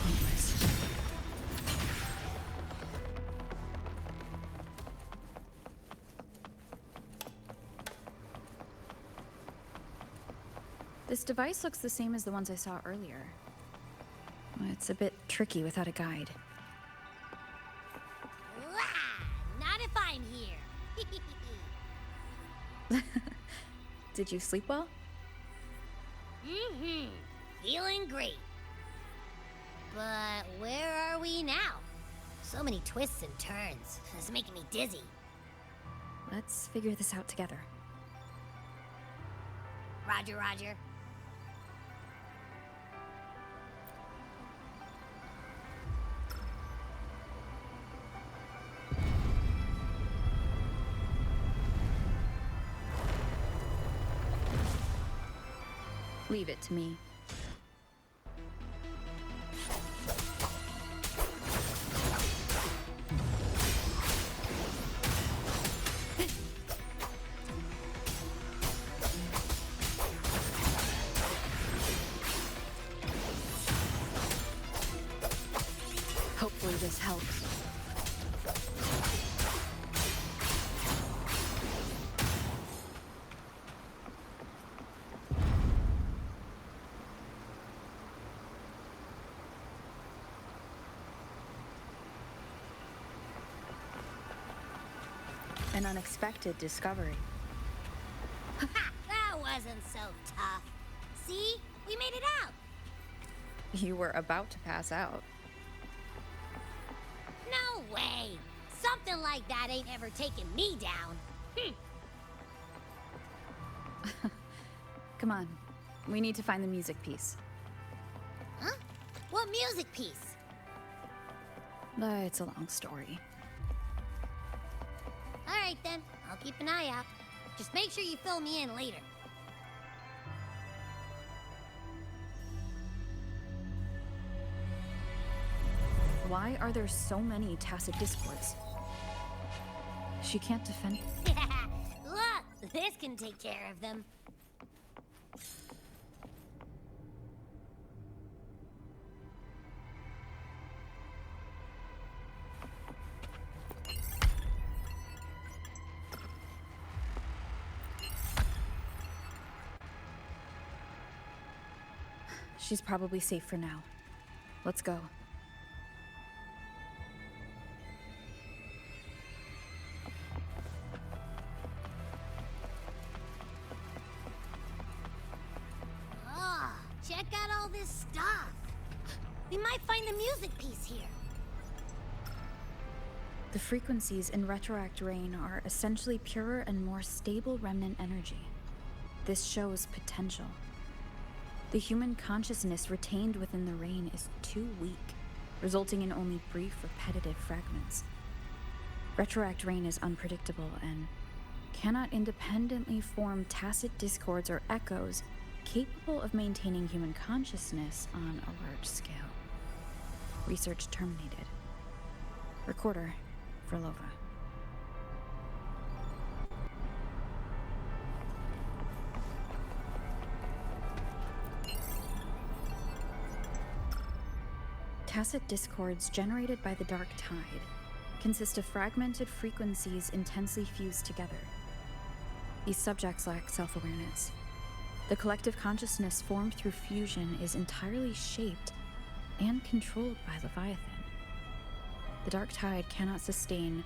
This device looks the same as the ones I saw earlier. It's a bit tricky without a guide. Not if I'm here. Did you sleep well? Mm-hmm. Feeling great. But where are we now? So many twists and turns. It's making me dizzy. Let's figure this out together. Roger, Roger. Leave it to me. Hopefully this helps. An unexpected discovery. That wasn't so tough. See? We made it out. You were about to pass out. No way. Something like that ain't ever taken me down. Come on. We need to find the music piece. Huh? What music piece? It's a long story. All right then. I'll keep an eye out. Just make sure you fill me in later. Why are there so many tacit discords? She can't defend. Look, this can take care of them. She's probably safe for now. Let's go. Oh, check out all this stuff. We might find the music piece here. The frequencies in Retroact Rain are essentially purer and more stable remnant energy. This shows potential. The human consciousness retained within the rain is too weak, resulting in only brief, repetitive fragments. Retroact Rain is unpredictable and cannot independently form tacit discords or echoes capable of maintaining human consciousness on a large scale. Research terminated. Recorder, Frolova. Tacit discords generated by the Dark Tide consist of fragmented frequencies intensely fused together. These subjects lack self-awareness. The collective consciousness formed through fusion is entirely shaped and controlled by Leviathan. The Dark Tide cannot sustain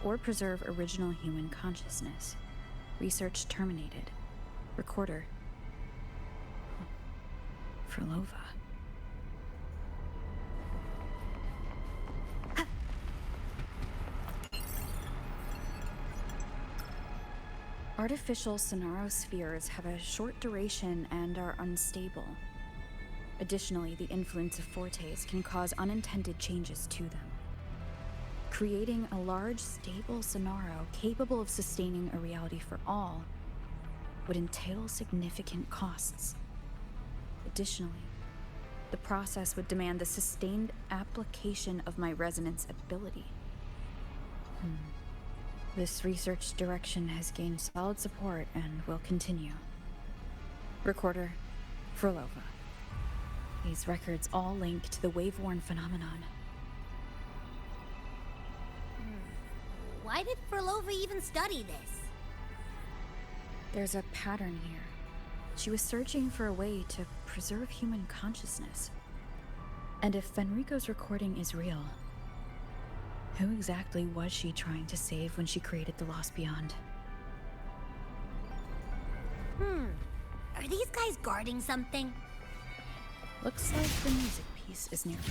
or preserve original human consciousness. Research terminated. Recorder. Frolova. Artificial sonarospheres have a short duration and are unstable. Additionally, the influence of fortes can cause unintended changes to them. Creating a large, stable sonaro capable of sustaining a reality for all would entail significant costs. Additionally, the process would demand the sustained application of my resonance ability. This research direction has gained solid support and will continue. Recorder, Frolova. These records all link to the wave-worn phenomenon. Why did Frolova even study this? There's a pattern here. She was searching for a way to preserve human consciousness. And if Fenrico's recording is real, who exactly was she trying to save when she created the Lost Beyond? Are these guys guarding something? Looks like the music piece is nearby.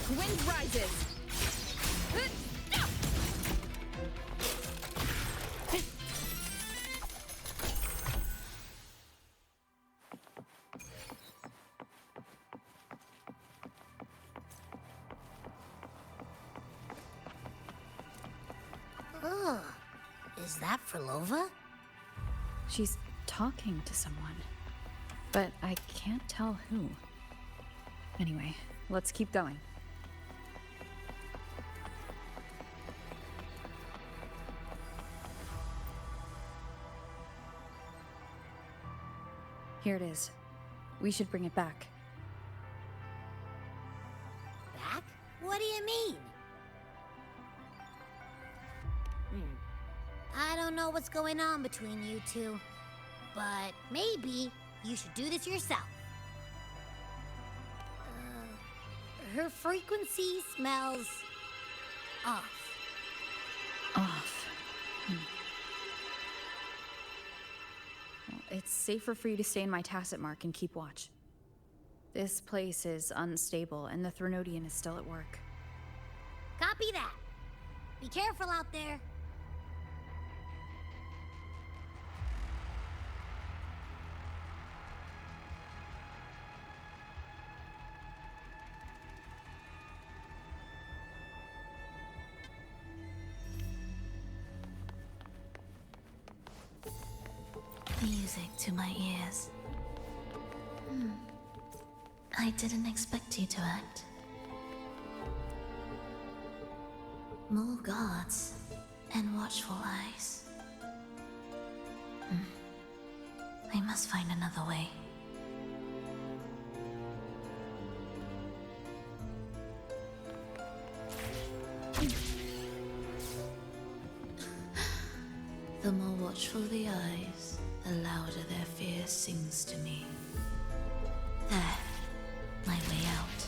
Wind rises! Ugh. Is that Frolova? She's talking to someone, but I can't tell who. Anyway, let's keep going. Here it is. We should bring it back. Back? What do you mean? I don't know what's going on between you two, but maybe you should do this yourself. Her frequency smells off. Off. Well, it's safer for you to stay in my tacit mark and keep watch. This place is unstable, and the Threnodian is still at work. Copy that. Be careful out there. Music to my ears. I didn't expect you to act. More guards and watchful eyes. I must find another way. The more watchful the eyes, the louder their fear sings to me. There, my way out.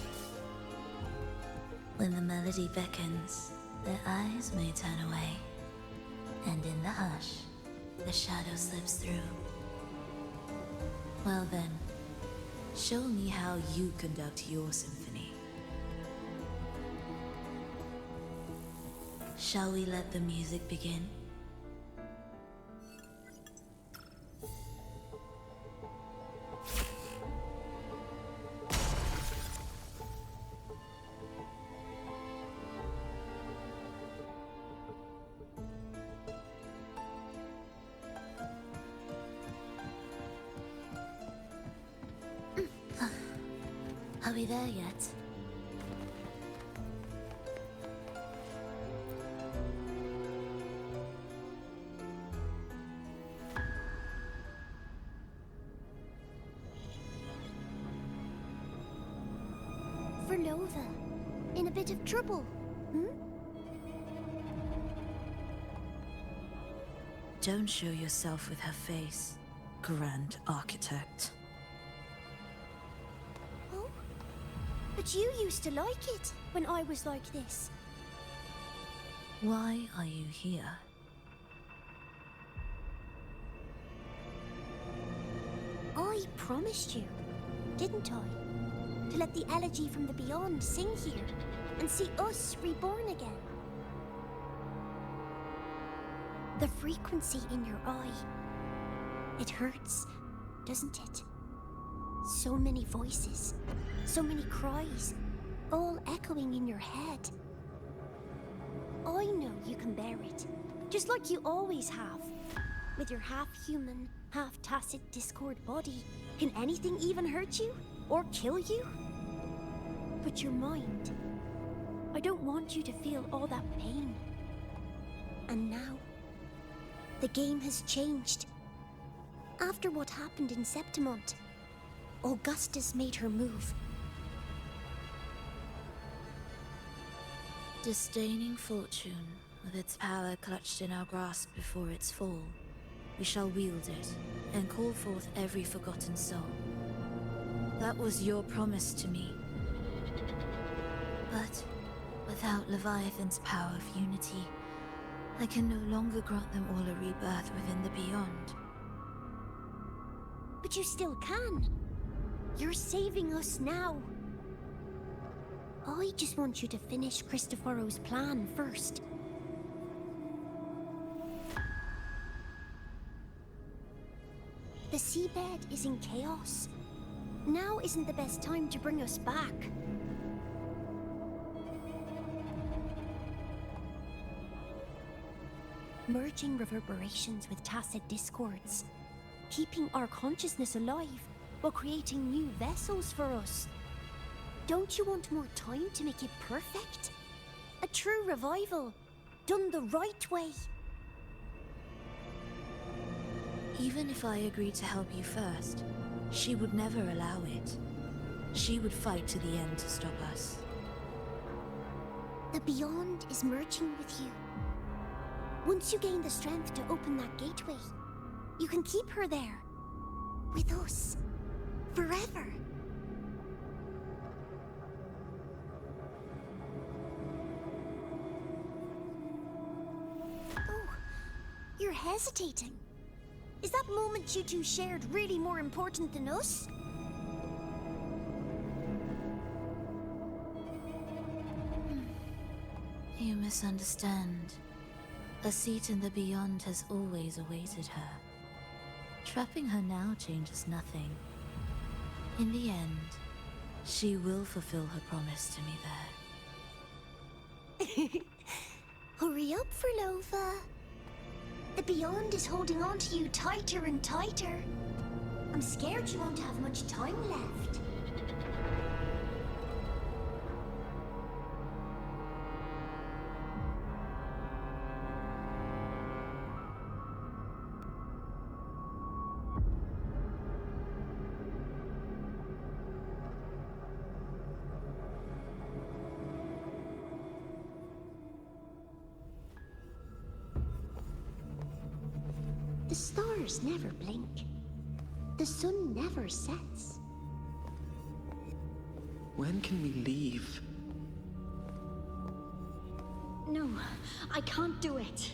When the melody beckons, their eyes may turn away, and in the hush, the shadow slips through. Well then, show me how you conduct your symphony. Shall we let the music begin? Are we there yet? Frolova, in a bit of trouble, Don't show yourself with her face, Grand Architect. Oh? But you used to like it when I was like this. Why are you here? I promised you, didn't I? To let the elegy from the beyond sing here and see us reborn again. The frequency in your eye. It hurts, doesn't it? So many voices, so many cries, all echoing in your head. I know you can bear it, just like you always have. With your half-human, half-tacit Discord body, can anything even hurt you? Or kill you? But your mind, I don't want you to feel all that pain. And now, the game has changed. After what happened in Septimont, Augustus made her move. Disdaining fortune, with its power clutched in our grasp before its fall, we shall wield it and call forth every forgotten soul. That was your promise to me. But without Leviathan's power of unity, I can no longer grant them all a rebirth within the beyond. But you still can. You're saving us now. I just want you to finish Cristoforo's plan first. The seabed is in chaos. Now isn't the best time to bring us back. Merging reverberations with tacit discords. Keeping our consciousness alive while creating new vessels for us. Don't you want more time to make it perfect? A true revival, done the right way. Even if I agreed to help you first, she would never allow it. She would fight to the end to stop us. The Beyond is merging with you. Once you gain the strength to open that gateway, you can keep her there. With us. Forever. Oh, you're hesitating. Is that moment you two shared really more important than us? You misunderstand. A seat in the Beyond has always awaited her. Trapping her now changes nothing. In the end, she will fulfill her promise to me there. Hurry up, Frolova. The Beyond is holding on to you tighter and tighter. I'm scared you won't have much time left. The stars never blink. The sun never sets. When can we leave? No, I can't do it.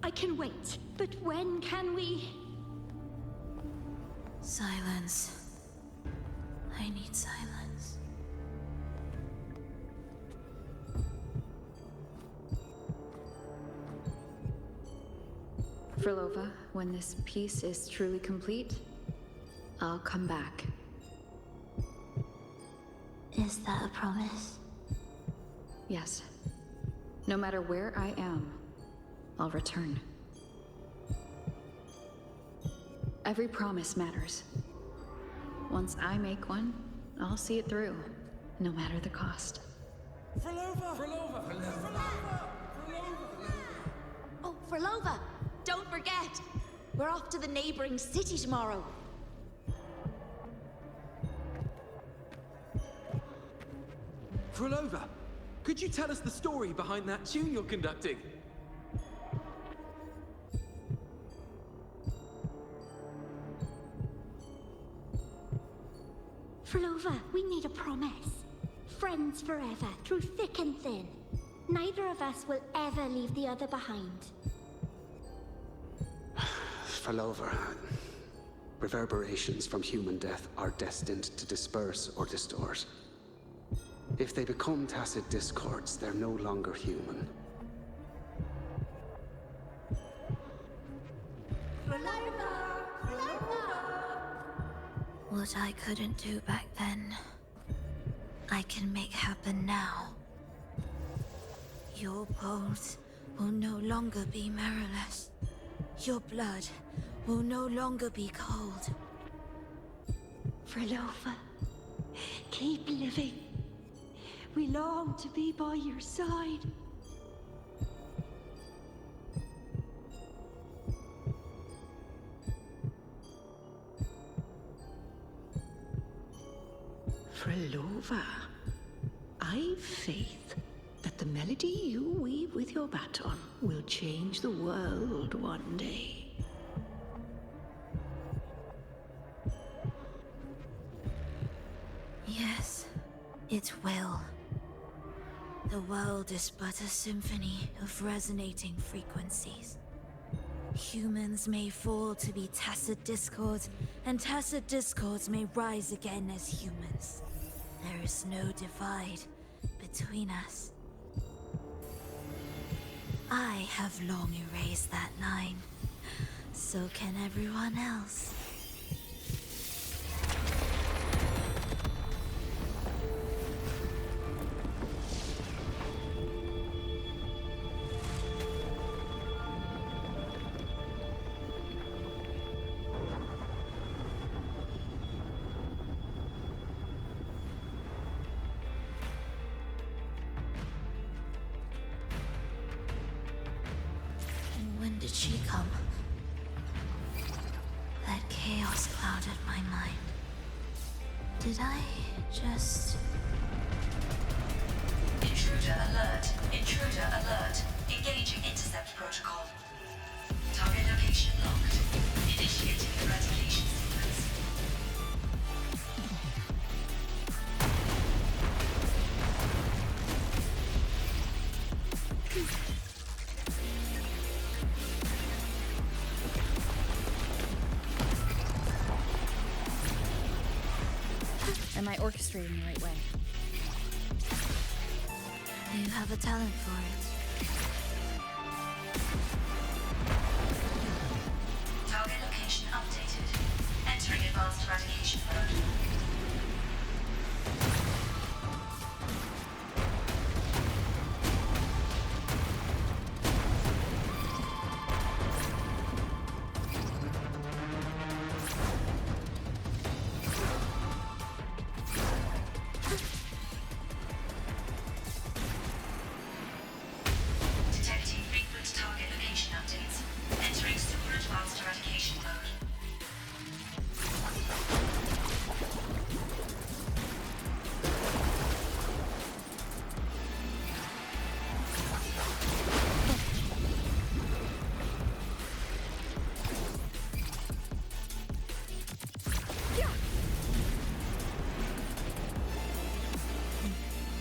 I can wait, but when can we? Silence. I need silence. Frolova, when this piece is truly complete, I'll come back. Is that a promise? Yes. No matter where I am, I'll return. Every promise matters. Once I make one, I'll see it through, no matter the cost. Frolova! Frolova! Frolova! Oh, Frolova! Don't forget! We're off to the neighboring city tomorrow. Frolova, could you tell us the story behind that tune you're conducting? Frolova, we made a promise. Friends forever, through thick and thin. Neither of us will ever leave the other behind. Frolova, reverberations from human death are destined to disperse or distort. If they become tacit discords, they're no longer human. What I couldn't do back then, I can make happen now. Your bones will no longer be marrowless. Your blood will no longer be cold. Frolova, keep living. We long to be by your side. Frolova, I've faith that the melody you weave with your baton will change the world one day. Yes, it will. The world is but a symphony of resonating frequencies. Humans may fall to be tacit discords, and tacit discords may rise again as humans. There is no divide between us. I have long erased that line. So can everyone else. When did she come? That chaos clouded my mind. Did I just... Intruder alert. Intruder alert. Engaging intercept protocol. Target location locked. Initiating eradication sequence. Am I orchestrating the right way? You have a talent for it. Target location updated. Entering advanced eradication mode. Detecting frequent target location updates. Entering super advanced eradication mode.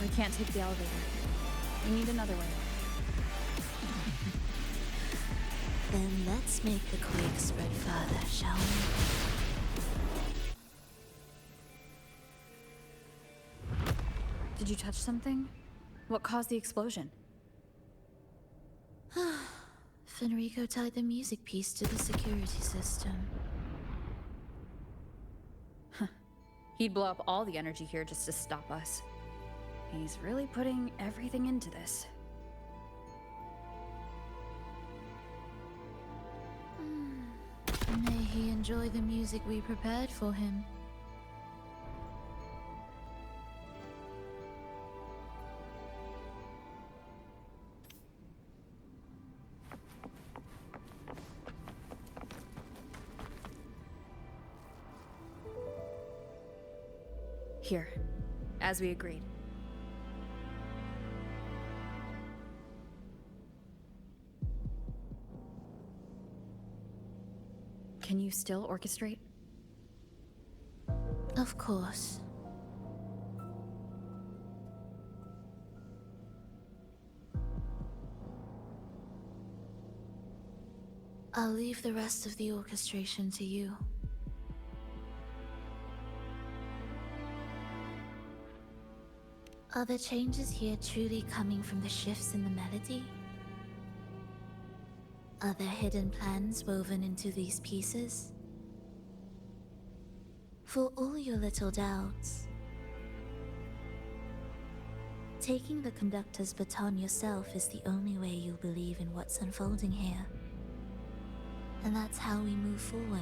We can't take the elevator. We need another way. Then let's make the quake spread further, shall we? Did you touch something? What caused the explosion? Fenrico tied the music piece to the security system. He'd blow up all the energy here just to stop us. He's really putting everything into this. May he enjoy the music we prepared for him. Here, as we agreed. Can you still orchestrate? Of course. I'll leave the rest of the orchestration to you. Are the changes here truly coming from the shifts in the melody? Are there hidden plans woven into these pieces? For all your little doubts, taking the conductor's baton yourself is the only way you'll believe in what's unfolding here. And that's how we move forward.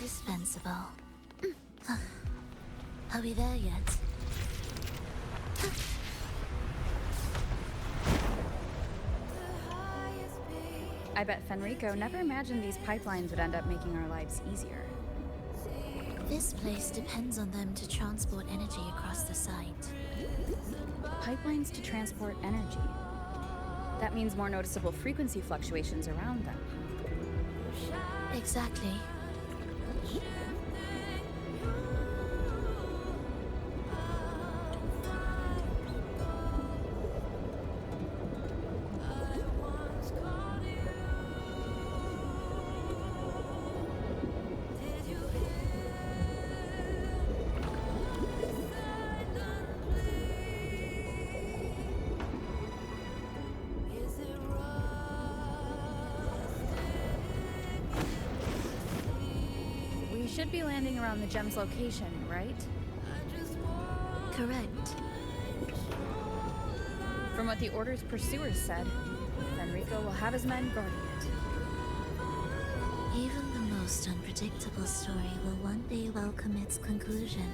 indispensable. Are we there yet? I bet Fenrico never imagined these pipelines would end up making our lives easier. This place depends on them to transport energy across the site. Pipelines to transport energy. That means more noticeable frequency fluctuations around them. Exactly. We should be landing around the gem's location, right? Correct. From what the Order's pursuers said, Fenrico will have his men guarding it. Even the most unpredictable story will one day welcome its conclusion.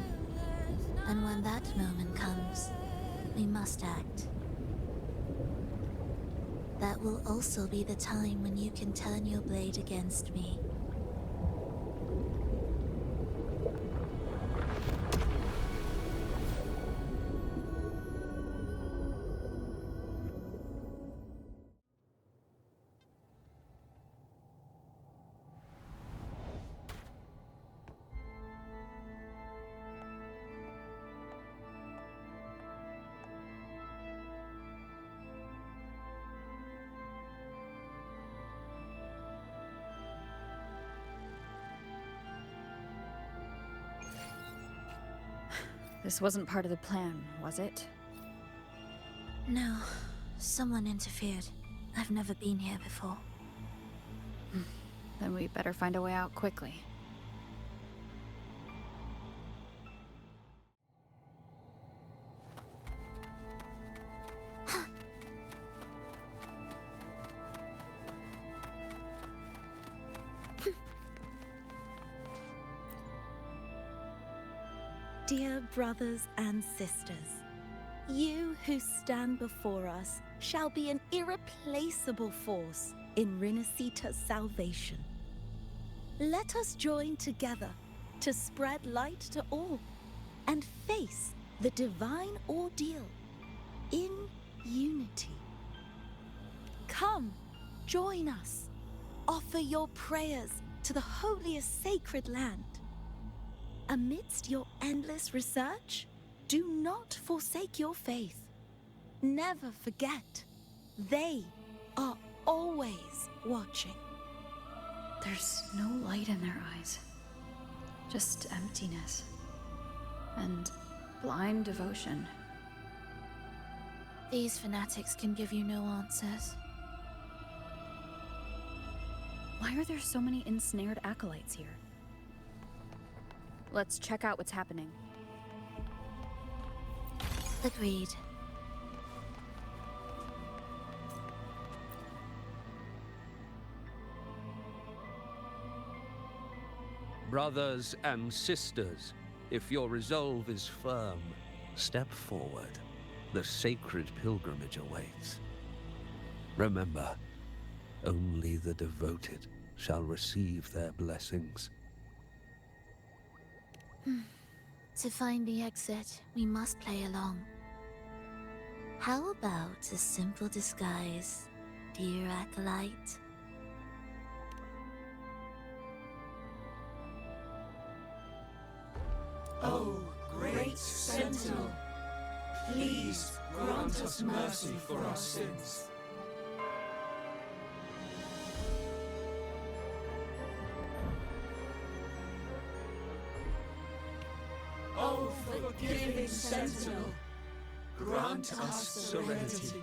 And when that moment comes, we must act. That will also be the time when you can turn your blade against me. This wasn't part of the plan, was it? No, someone interfered. I've never been here before. Then we better find a way out quickly. Dear brothers and sisters, you who stand before us shall be an irreplaceable force in Rinasita's salvation. Let us join together to spread light to all and face the divine ordeal in unity. Come, join us. Offer your prayers to the holiest sacred land. Amidst your endless research, do not forsake your faith. Never forget, they are always watching. There's no light in their eyes. Just emptiness. And blind devotion. These fanatics can give you no answers. Why are there so many ensnared acolytes here? Let's check out what's happening. Agreed. Brothers and sisters, if your resolve is firm, step forward. The sacred pilgrimage awaits. Remember, only the devoted shall receive their blessings. To find the exit, we must play along. How about a simple disguise, dear acolyte? O great Sentinel, please grant us mercy for our sins. O forgiving Sentinel, grant us serenity.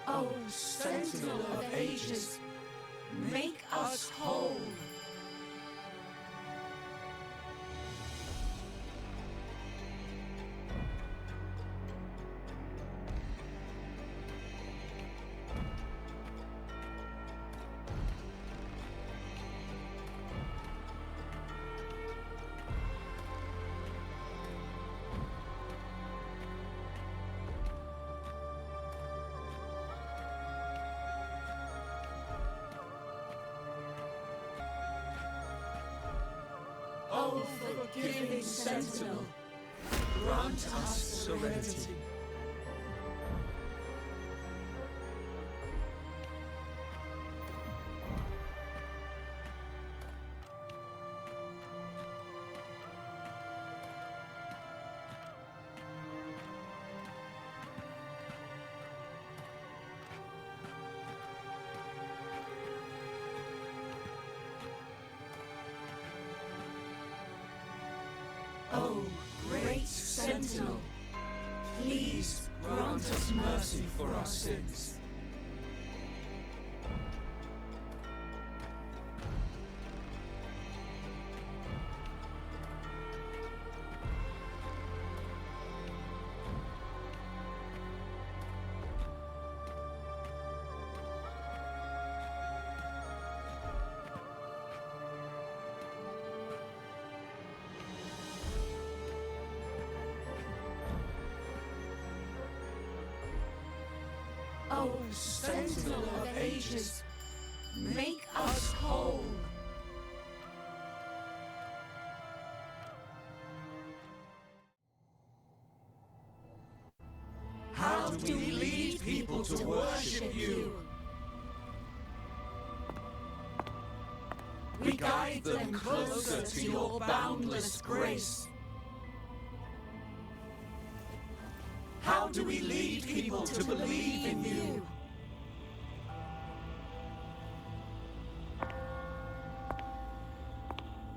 O Sentinel of ages, make us whole. O forgiving Sentinel, grant us serenity. O great Sentinel, please grant us mercy for our sins. O Sentinel of Ages, make us whole. How do we lead people to worship you? We guide them closer to your boundless grace. How do we lead people to believe in you?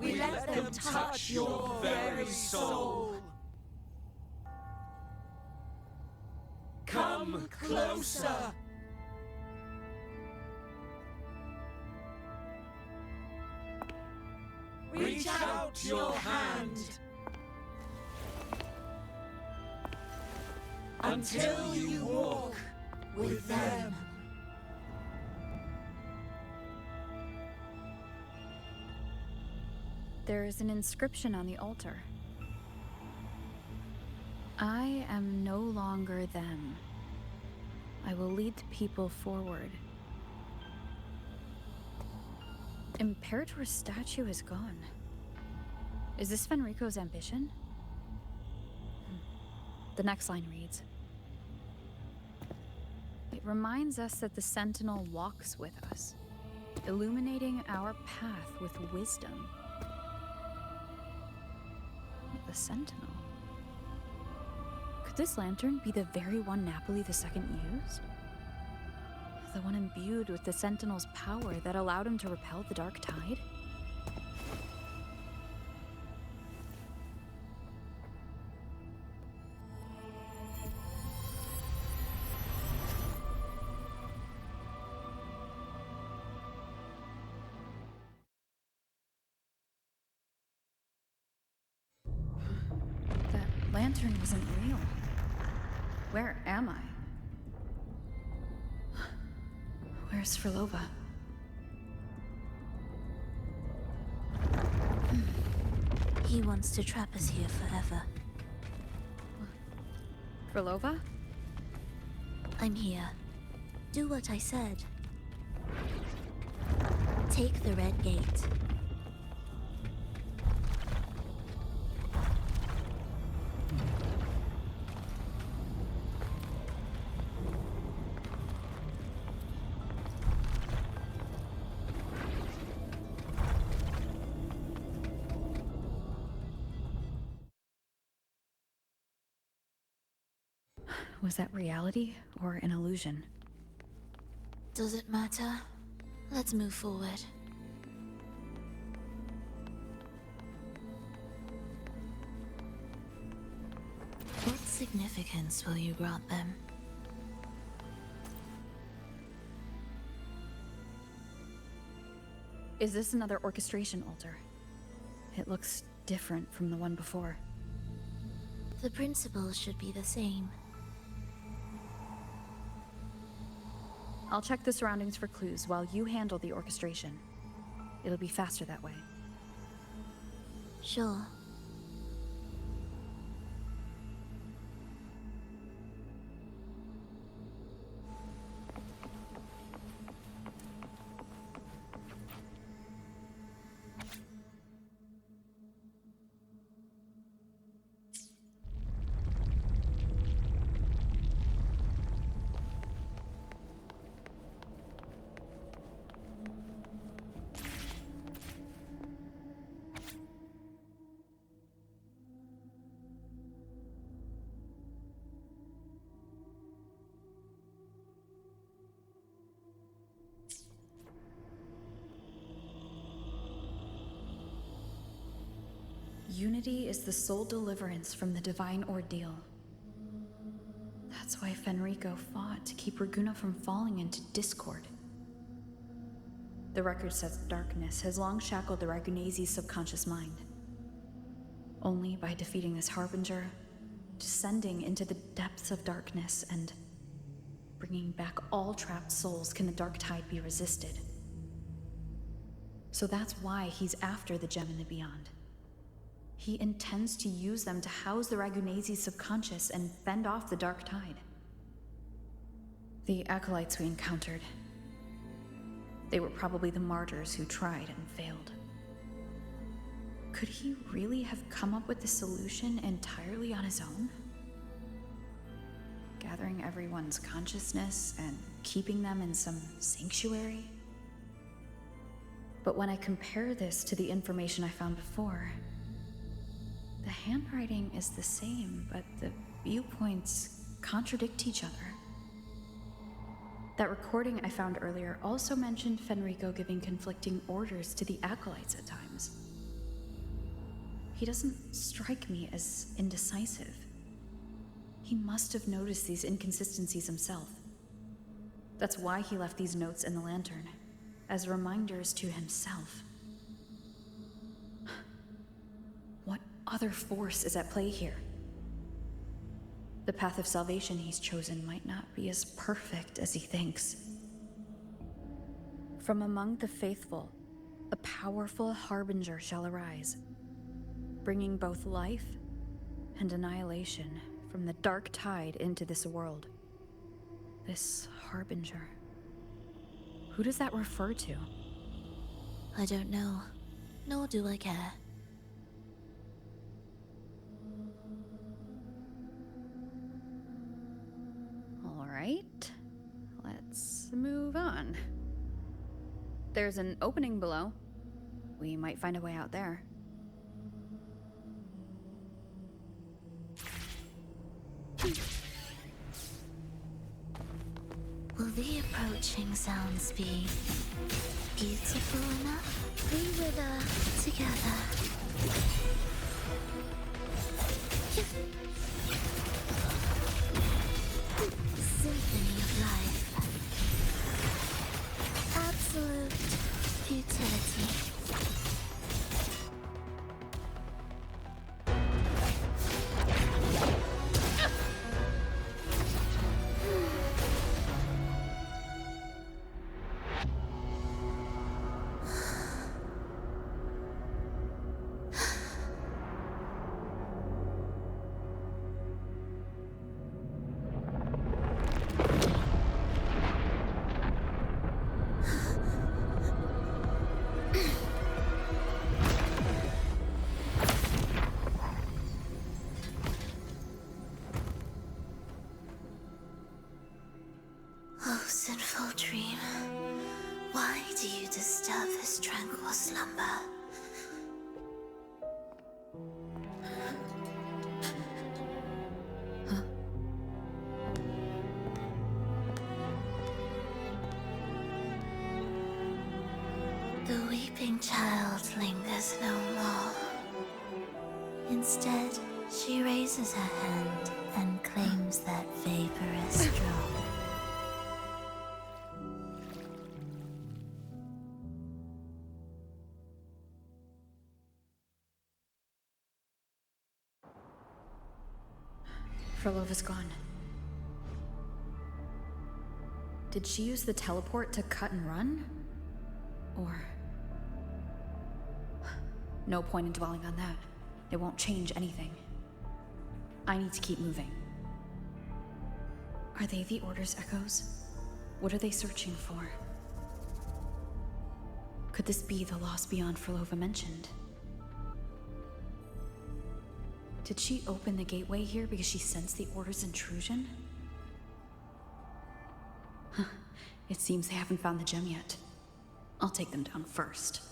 We let them touch your very soul. Come closer. Reach out your hand. Until you walk with them. There is an inscription on the altar. I am no longer them. I will lead the people forward. Imperator's statue is gone. Is this Fenrico's ambition? The next line reads, it reminds us that the Sentinel walks with us, illuminating our path with wisdom. The Sentinel? Could this lantern be the very one Napoli II used? The one imbued with the Sentinel's power that allowed him to repel the Dark Tide? That lantern wasn't real. Where am I? Where's Frolova? He wants to trap us here forever. Frolova? I'm here. Do what I said. Take the red gate. Was that reality or an illusion? Does it matter? Let's move forward. What significance will you grant them? Is this another orchestration altar? It looks different from the one before. The principles should be the same. I'll check the surroundings for clues while you handle the orchestration. It'll be faster that way. Sure. unity is the sole deliverance from the divine ordeal. That's why Fenrico fought to keep Raguna from falling into discord. The record says darkness has long shackled the Ragunese's subconscious mind. Only by defeating this harbinger, descending into the depths of darkness, and bringing back all trapped souls can the dark tide be resisted. So that's why he's after the gem in the beyond. He intends to use them to house the Ragunese's subconscious and fend off the dark tide. The acolytes we encountered, they were probably the martyrs who tried and failed. Could he really have come up with the solution entirely on his own? Gathering everyone's consciousness and keeping them in some sanctuary? But when I compare this to the information I found before, the handwriting is the same, but the viewpoints contradict each other. That recording I found earlier also mentioned Fenrico giving conflicting orders to the acolytes at times. He doesn't strike me as indecisive. He must have noticed these inconsistencies himself. That's why he left these notes in the lantern, as reminders to himself. What other force is at play here? The path of salvation he's chosen might not be as perfect as he thinks. From among the faithful, a powerful harbinger shall arise, bringing both life and annihilation from the dark tide into this world. This harbinger. Who does that refer to? I don't know, nor do I care. All right, let's move on. There's an opening below. We might find a way out there. Will the approaching sounds be beautiful enough? We wither together. Symphony of life. Absolute futility. Oh, sinful dream, why do you disturb this tranquil slumber? The weeping child lingers no more. Instead, she raises her hand and claims that vaporous drop. Frolova's gone. Did she use the teleport to cut and run? Or... no point in dwelling on that. It won't change anything. I need to keep moving. Are they the Order's echoes? What are they searching for? Could this be the lost beyond Frolova mentioned? Did she open the gateway here because she sensed the Order's intrusion? Huh. It seems they haven't found the gem yet. I'll take them down first.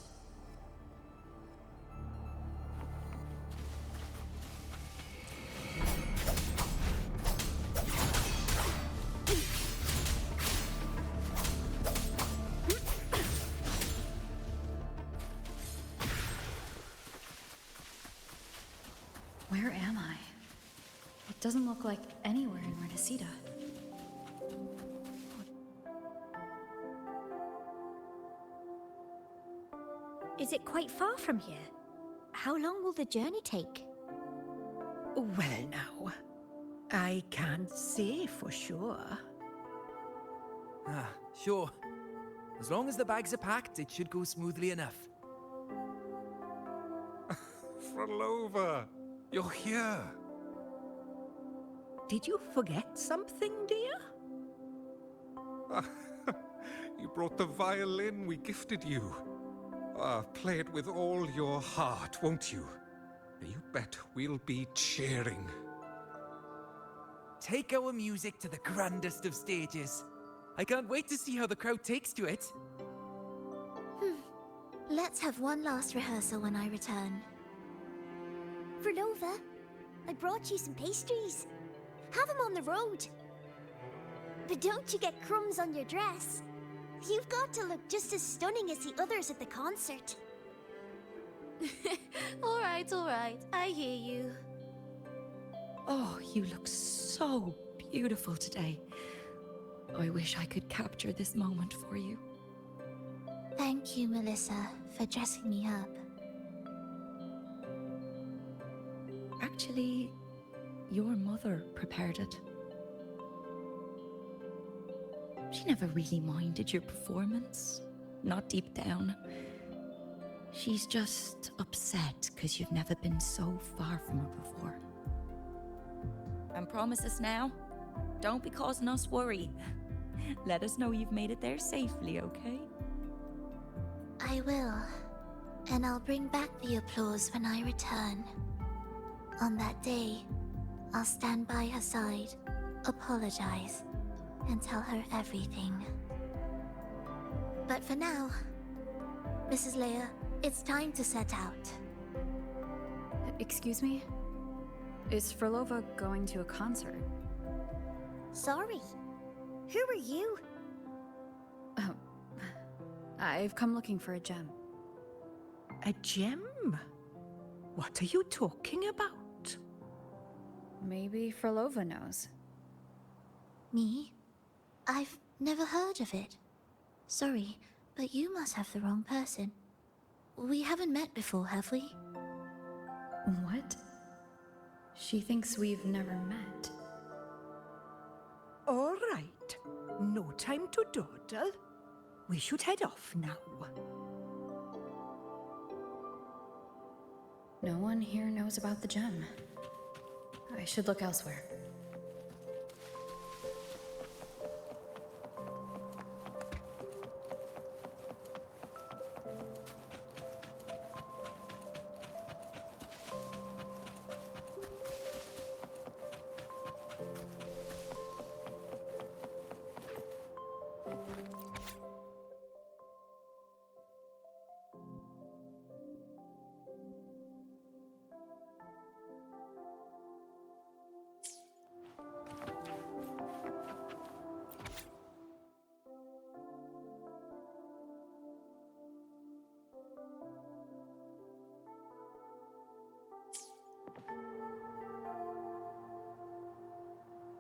It doesn't look like anywhere in Renacita. Is it quite far from here? How long will the journey take? Well, now, I can't say for sure. Ah, sure. As long as the bags are packed, it should go smoothly enough. Frolova, you're here. Did you forget something, dear? You brought the violin we gifted you. Play it with all your heart, won't you? You bet we'll be cheering. Take our music to the grandest of stages. I can't wait to see how the crowd takes to it. Let's have one last rehearsal when I return. Frolova, I brought you some pastries. Have them on the road. But don't you get crumbs on your dress. You've got to look just as stunning as the others at the concert. All right, I hear you. Oh, you look so beautiful today. I wish I could capture this moment for you. Thank you, Melissa, for dressing me up. Actually, your mother prepared it. She never really minded your performance, not deep down. She's just upset because you've never been so far from her before. And promise us now, don't be causing us worry. Let us know you've made it there safely, okay? I will. And I'll bring back the applause when I return. On that day, I'll stand by her side, apologize, and tell her everything. But for now, Mrs. Leia, it's time to set out. Excuse me? Is Frolova going to a concert? Sorry. Who are you? Oh, I've come looking for a gem. A gem? What are you talking about? Maybe Frolova knows. Me? I've never heard of it. Sorry, but you must have the wrong person. We haven't met before, have we? What? She thinks we've never met. All right. No time to dawdle. We should head off now. No one here knows about the gem. I should look elsewhere.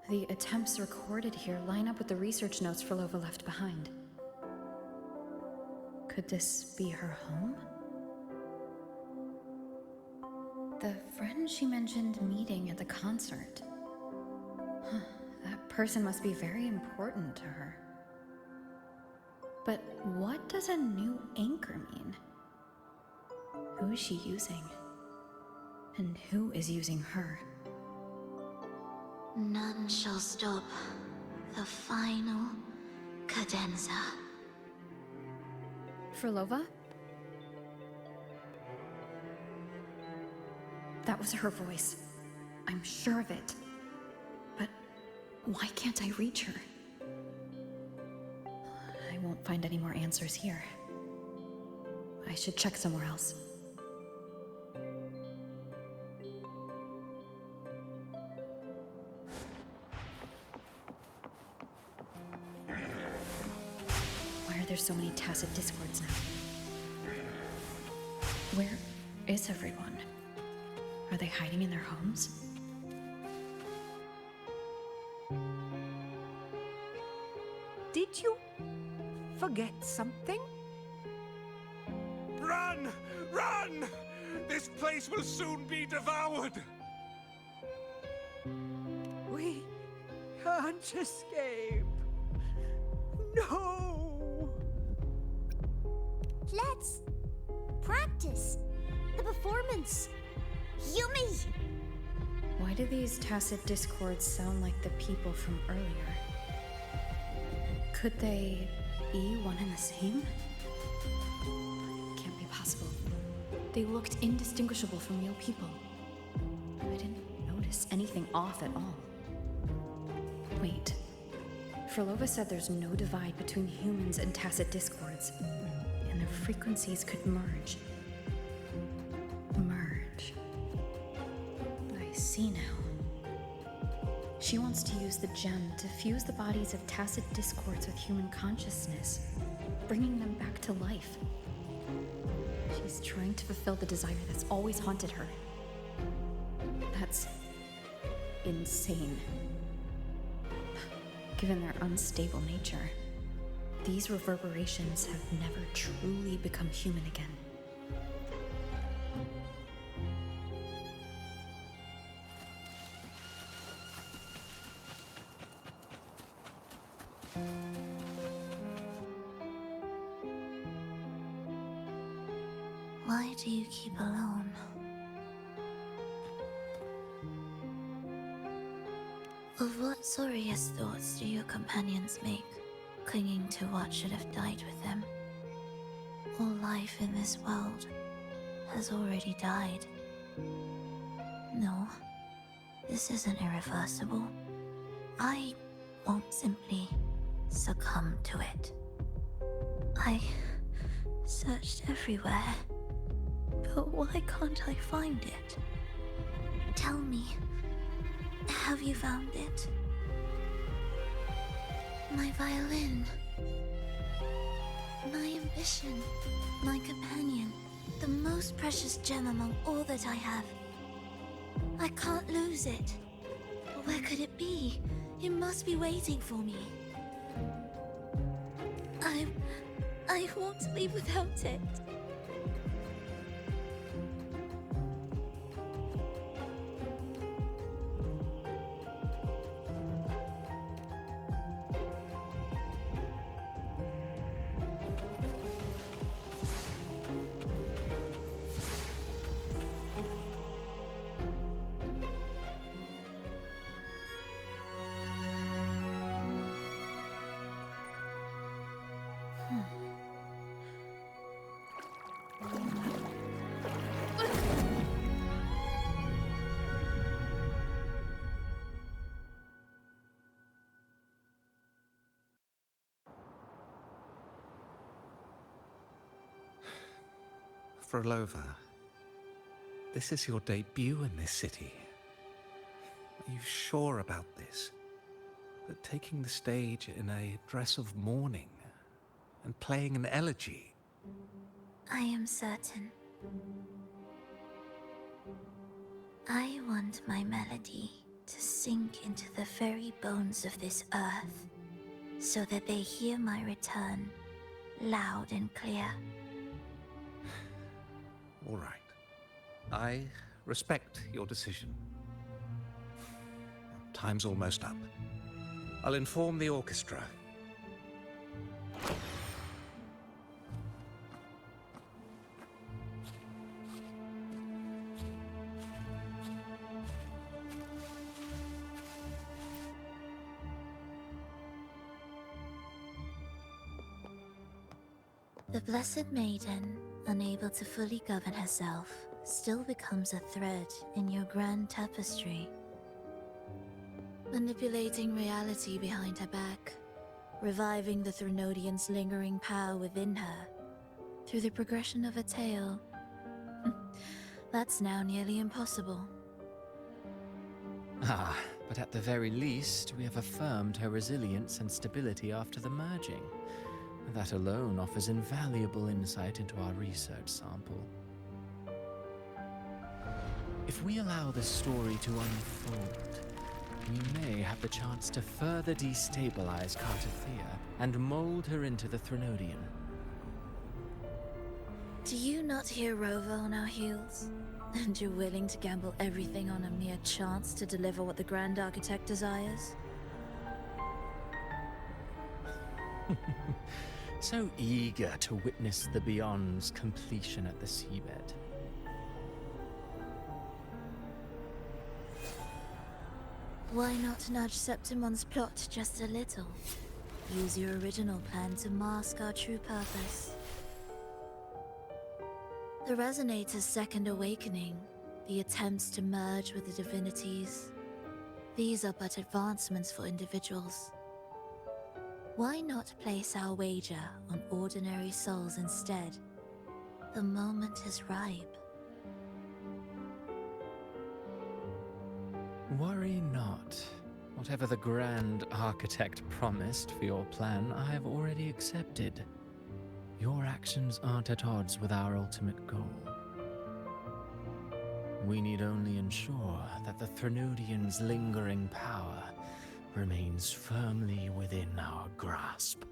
The attempts recorded here line up with the research notes Frolova left behind. Could this be her home? The friend she mentioned meeting at the concert. Huh, that person must be very important to her. But what does a new anchor mean? Who is she using? And who is using her? None shall stop the final cadenza. Frolova? That was her voice. I'm sure of it. But why can't I reach her? I won't find any more answers here. I should check somewhere else. There's so many tacit discords now. Where is everyone? Are they hiding in their homes? Did you forget something? Run! Run! This place will soon be devoured! We can't escape. No! Let's practice the performance. Yumi! Why do these tacit discords sound like the people from earlier? Could they be one and the same? Can't be possible. They looked indistinguishable from real people. I didn't notice anything off at all. Wait. Frolova said there's no divide between humans and tacit discords, and their frequencies could merge. Merge. I see now. She wants to use the gem to fuse the bodies of tacit discords with human consciousness, bringing them back to life. She's trying to fulfill the desire that's always haunted her. That's insane. Given their unstable nature, these reverberations have never truly become human again. Why do you keep alone? Of what sorriest thoughts do your companions make, clinging to what should have died with them? All life in this world has already died. No, this isn't irreversible. I won't simply succumb to it. I searched everywhere, but why can't I find it? Tell me, have you found it? My violin. My ambition. My companion. The most precious gem among all that I have. I can't lose it. Where could it be? It must be waiting for me. I won't leave without it. Frolova, this is your debut in this city. Are you sure about this? That taking the stage in a dress of mourning and playing an elegy? I am certain. I want my melody to sink into the very bones of this earth, so that they hear my return loud and clear. All right. I respect your decision. Time's almost up. I'll inform the orchestra. The Blessed Maiden, unable to fully govern herself, still becomes a thread in your grand tapestry. Manipulating reality behind her back, reviving the Threnodian's lingering power within her, through the progression of a tale. That's now nearly impossible. Ah, but at the very least, we have affirmed her resilience and stability after the merging. That alone offers invaluable insight into our research sample. If we allow this story to unfold, we may have the chance to further destabilize Cartothea and mold her into the Threnodian. Do you not hear Rover on our heels? And you're willing to gamble everything on a mere chance to deliver what the Grand Architect desires? So eager to witness the Beyond's completion at the seabed. Why not nudge Septimon's plot just a little? Use your original plan to mask our true purpose. The Resonator's second awakening, the attempts to merge with the divinities, these are but advancements for individuals. Why not place our wager on ordinary souls instead? The moment is ripe. Worry not. Whatever the Grand Architect promised for your plan, I have already accepted. Your actions aren't at odds with our ultimate goal. We need only ensure that the Threnodian's lingering power remains firmly within our grasp.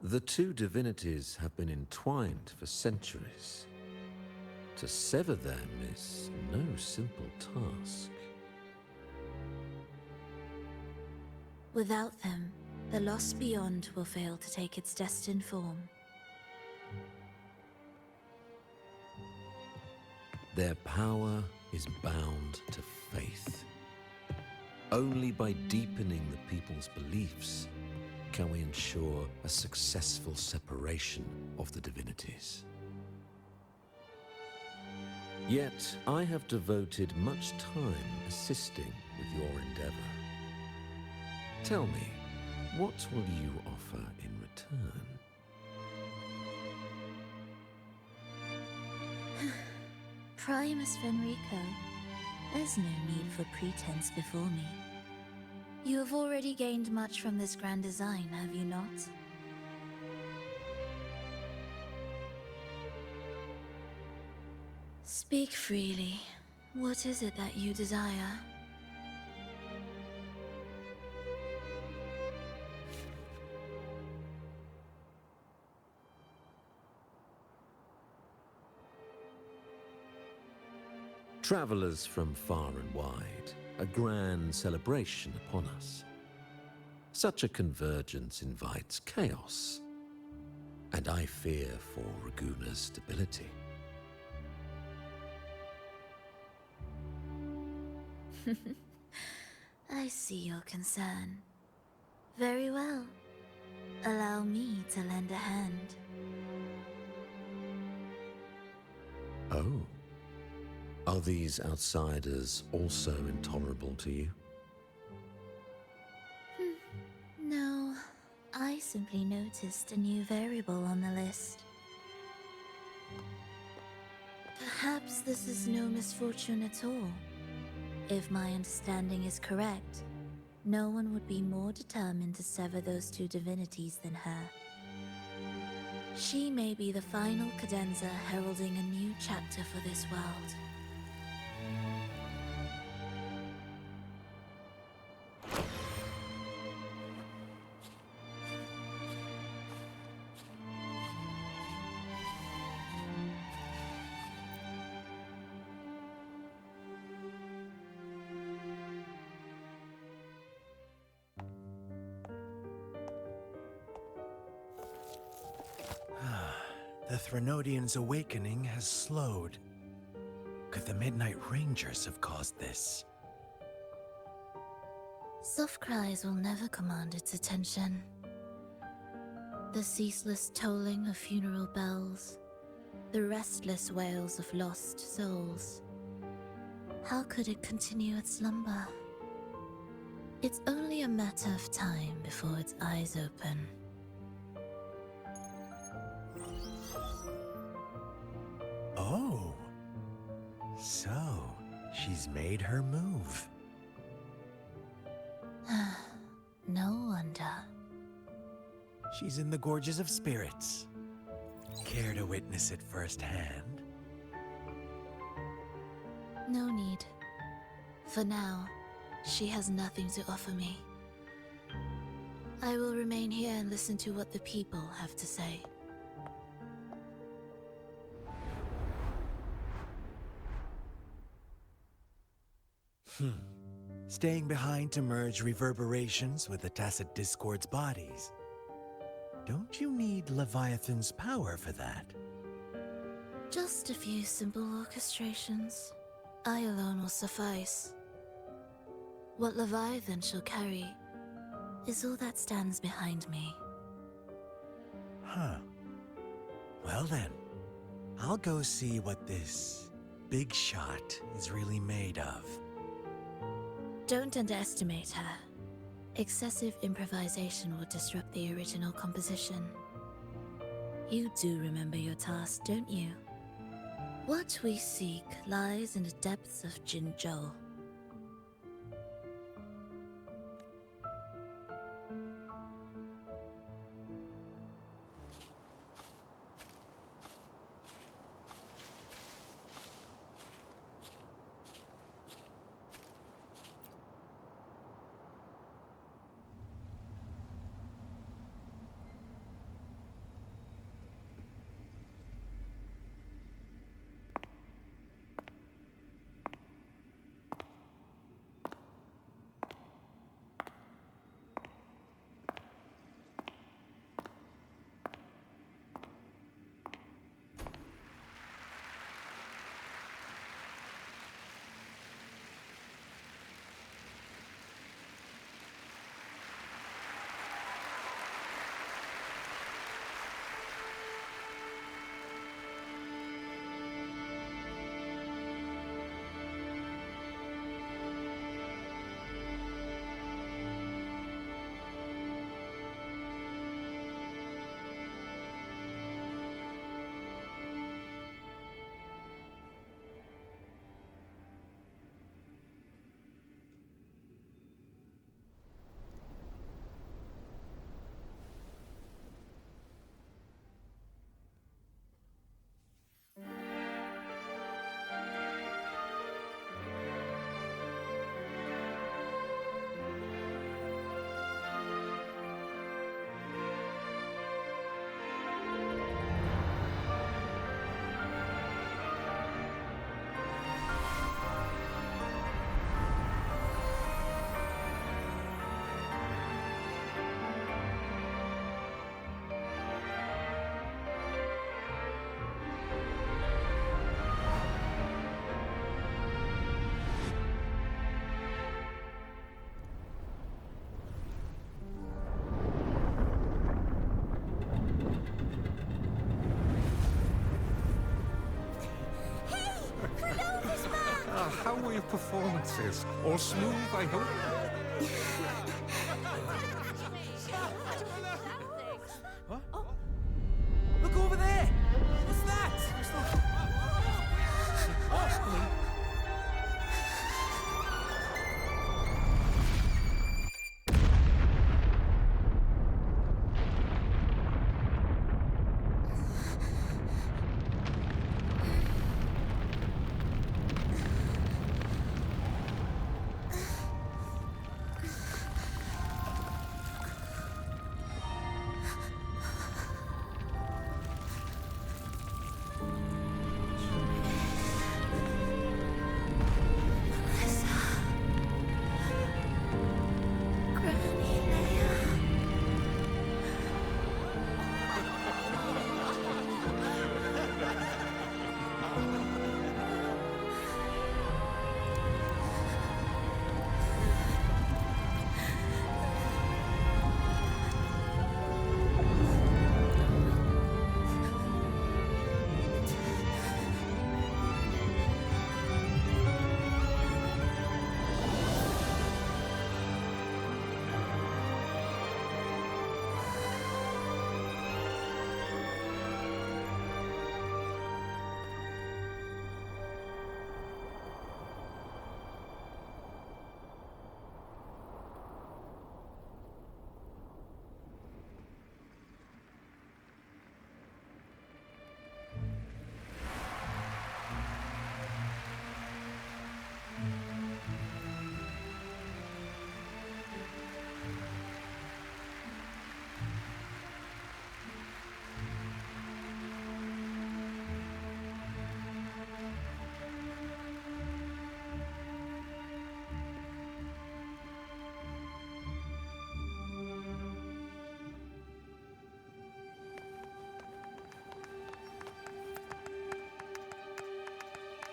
The two divinities have been entwined for centuries. To sever them is no simple task. Without them, the lost beyond will fail to take its destined form. Their power is bound to faith. Only by deepening the people's beliefs can we ensure a successful separation of the divinities. Yet, I have devoted much time assisting with your endeavor. Tell me, what will you offer in return? Primus Fenrico, there's no need for pretense before me. You have already gained much from this grand design, have you not? Speak freely. What is it that you desire? Travelers from far and wide, a grand celebration upon us. Such a convergence invites chaos, and I fear for Raguna's stability. I see your concern. Very well. Allow me to lend a hand. Oh. Are these outsiders also intolerable to you? No, I simply noticed a new variable on the list. Perhaps this is no misfortune at all. If my understanding is correct, no one would be more determined to sever those two divinities than her. She may be the final cadenza heralding a new chapter for this world. The Threnodian's awakening has slowed. Could the Midnight Rangers have caused this? Soft cries will never command its attention. The ceaseless tolling of funeral bells, the restless wails of lost souls. How could it continue its slumber? It's only a matter of time before its eyes open. Oh. So, she's made her move. No wonder. She's in the Gorges of Spirits. Care to witness it firsthand? No need. For now, she has nothing to offer me. I will remain here and listen to what the people have to say. Staying behind to merge reverberations with the Tacit Discord's bodies. Don't you need Leviathan's power for that? Just a few simple orchestrations. I alone will suffice. What Leviathan shall carry is all that stands behind me. Huh. Well then, I'll go see what this big shot is really made of. Don't underestimate her. Excessive improvisation will disrupt the original composition. You do remember your task, don't you? What we seek lies in the depths of Jinzhou. How were your performances? All smooth, I hope? What? Look over there! What's that? Oh,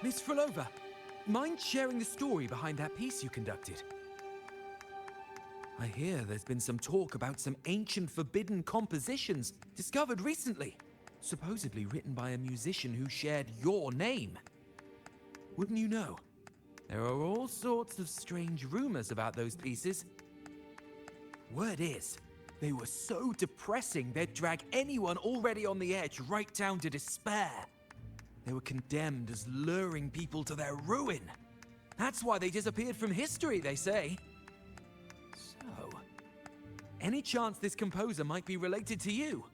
Miss Frolova, mind sharing the story behind that piece you conducted? I hear there's been some talk about some ancient forbidden compositions discovered recently, supposedly written by a musician who shared your name. Wouldn't you know? There are all sorts of strange rumors about those pieces. Word is, they were so depressing they'd drag anyone already on the edge right down to despair. They were condemned as luring people to their ruin. That's why they disappeared from history, they say. So, any chance this composer might be related to you?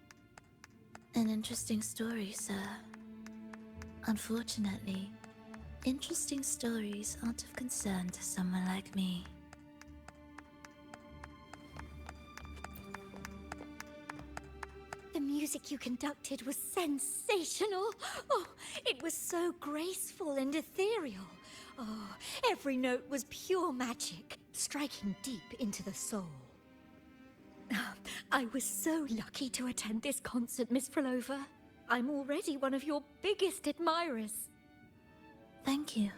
An interesting story, sir. Unfortunately, interesting stories aren't of concern to someone like me. The music you conducted was sensational. Oh, it was so graceful and ethereal. Oh, every note was pure magic, striking deep into the soul. I was so lucky to attend this concert, Miss Frolova. I'm already one of your biggest admirers. Thank you.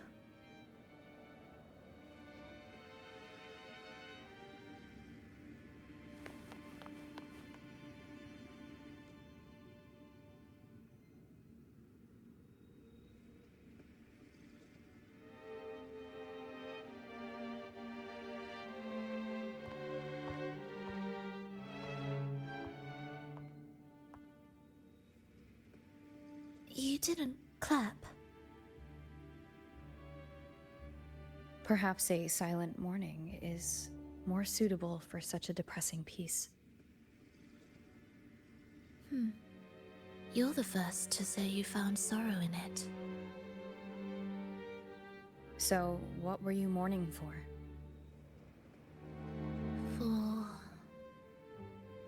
You didn't clap. Perhaps a silent mourning is more suitable for such a depressing piece. You're the first to say you found sorrow in it. So, what were you mourning for? For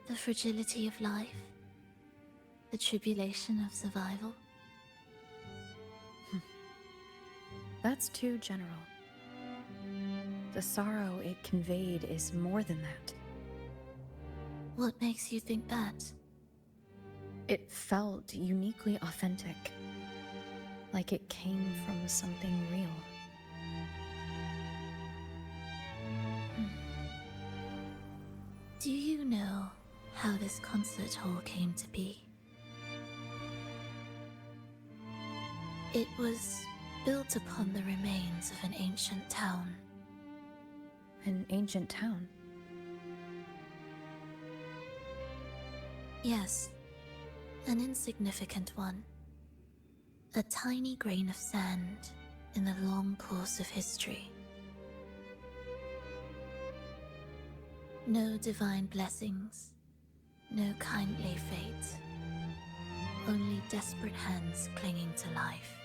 the fragility of life, the tribulation of survival. That's too general. The sorrow it conveyed is more than that. What makes you think that? It felt uniquely authentic, like it came from something real. Do you know how this concert hall came to be? It was built upon the remains of an ancient town. An ancient town? Yes, an insignificant one. A tiny grain of sand in the long course of history. No divine blessings, no kindly fate. Only desperate hands clinging to life.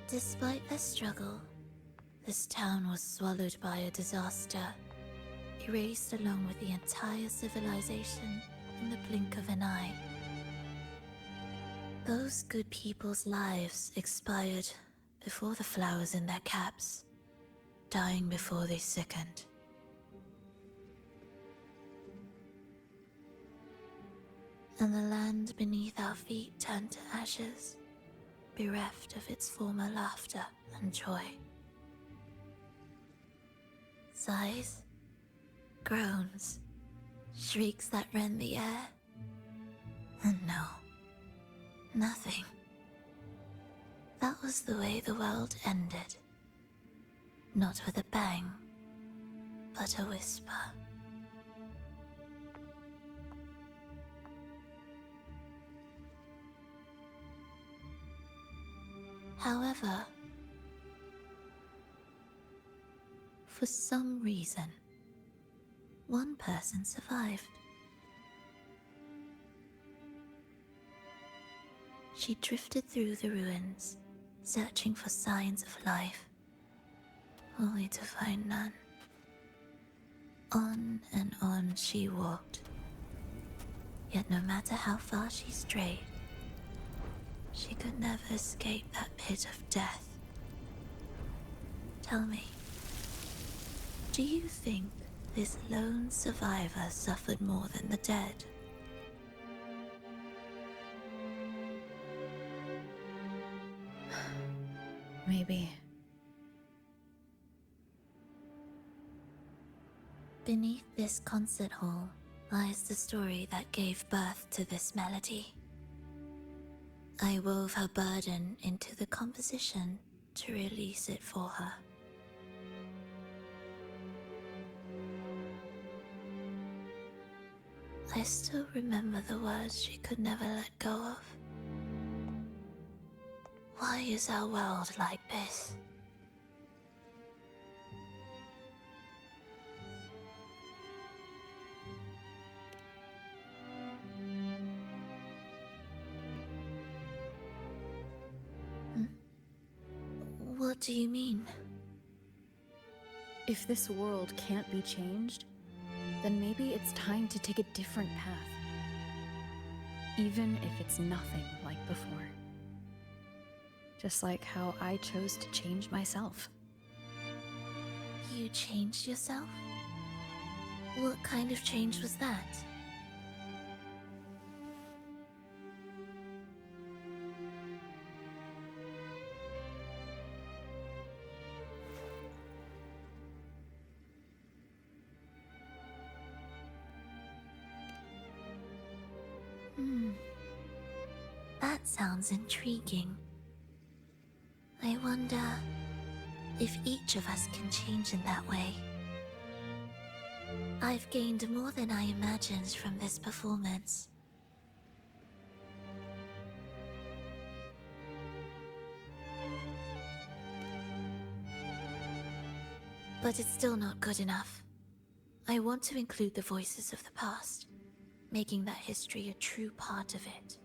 Despite their struggle, this town was swallowed by a disaster, erased along with the entire civilization in the blink of an eye. Those good people's lives expired before the flowers in their caps, dying before they sickened. And the land beneath our feet turned to ashes, bereft of its former laughter and joy. Sighs, groans, shrieks that rend the air. And no, nothing. That was the way the world ended. Not with a bang, but a whisper. However, for some reason, one person survived. She drifted through the ruins, searching for signs of life, only to find none. On and on she walked, yet no matter how far she strayed, she could never escape that pit of death. Tell me, do you think this lone survivor suffered more than the dead? maybe. Beneath this concert hall lies the story that gave birth to this melody. I wove her burden into the composition to release it for her. I still remember the words she could never let go of. Why is our world like this? What do you mean? If this world can't be changed, then maybe it's time to take a different path. Even if it's nothing like before. Just like how I chose to change myself. You changed yourself? What kind of change was that? That sounds intriguing. I wonder if each of us can change in that way. I've gained more than I imagined from this performance. But it's still not good enough. I want to include the voices of the past, making that history a true part of it.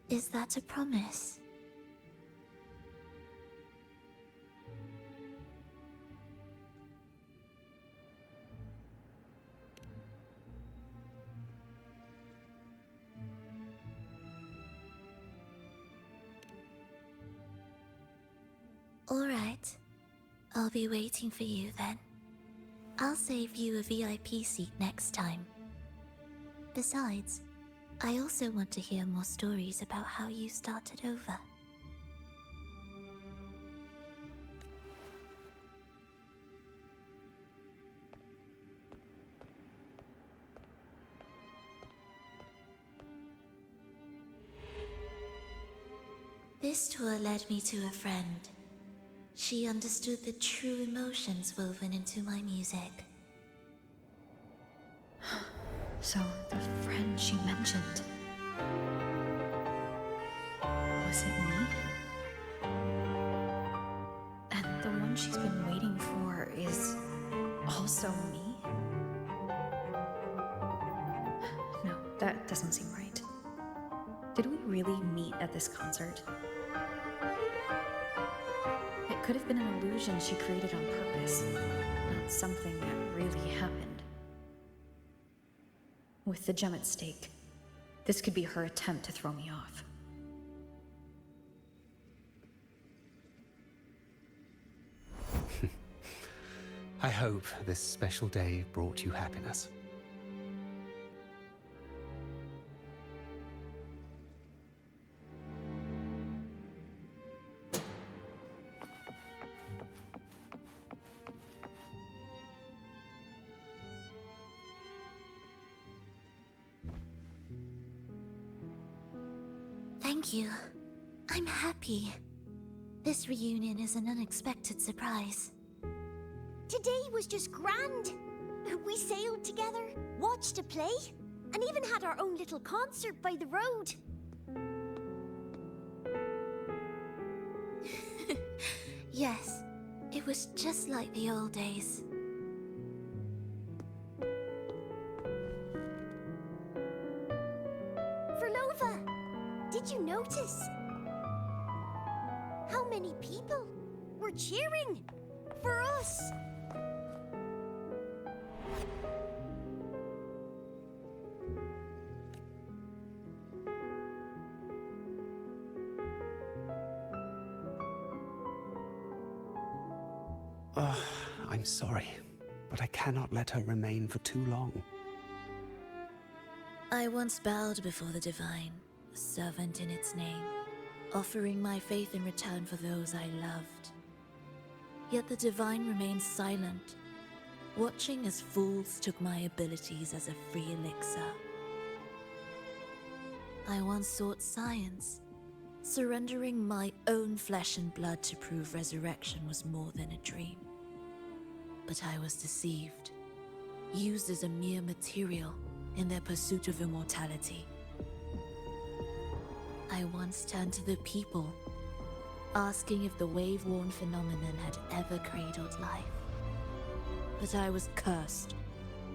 Is that a promise? All right. I'll be waiting for you then. I'll save you a VIP seat next time. Besides, I also want to hear more stories about how you started over. This tour led me to a friend. She understood the true emotions woven into my music. So, the friend she mentioned... was it me? And the one she's been waiting for is... also me? No, that doesn't seem right. Did we really meet at this concert? It could have been an illusion she created on purpose, not something that really happened. With the gem at stake, this could be her attempt to throw me off. I hope this special day brought you happiness. Thank you. I'm happy. This reunion is an unexpected surprise. Today was just grand. We sailed together, watched a play, and even had our own little concert by the road. Yes, it was just like the old days. Verlova, did you notice? How many people were cheering for us? I'm sorry, but I cannot let her remain for too long. I once bowed before the divine, a servant in its name, offering my faith in return for those I loved. Yet the divine remained silent, watching as fools took my abilities as a free elixir. I once sought science, surrendering my own flesh and blood to prove resurrection was more than a dream. But I was deceived, used as a mere material in their pursuit of immortality. I once turned to the people, asking if the wave-worn phenomenon had ever cradled life. But I was cursed,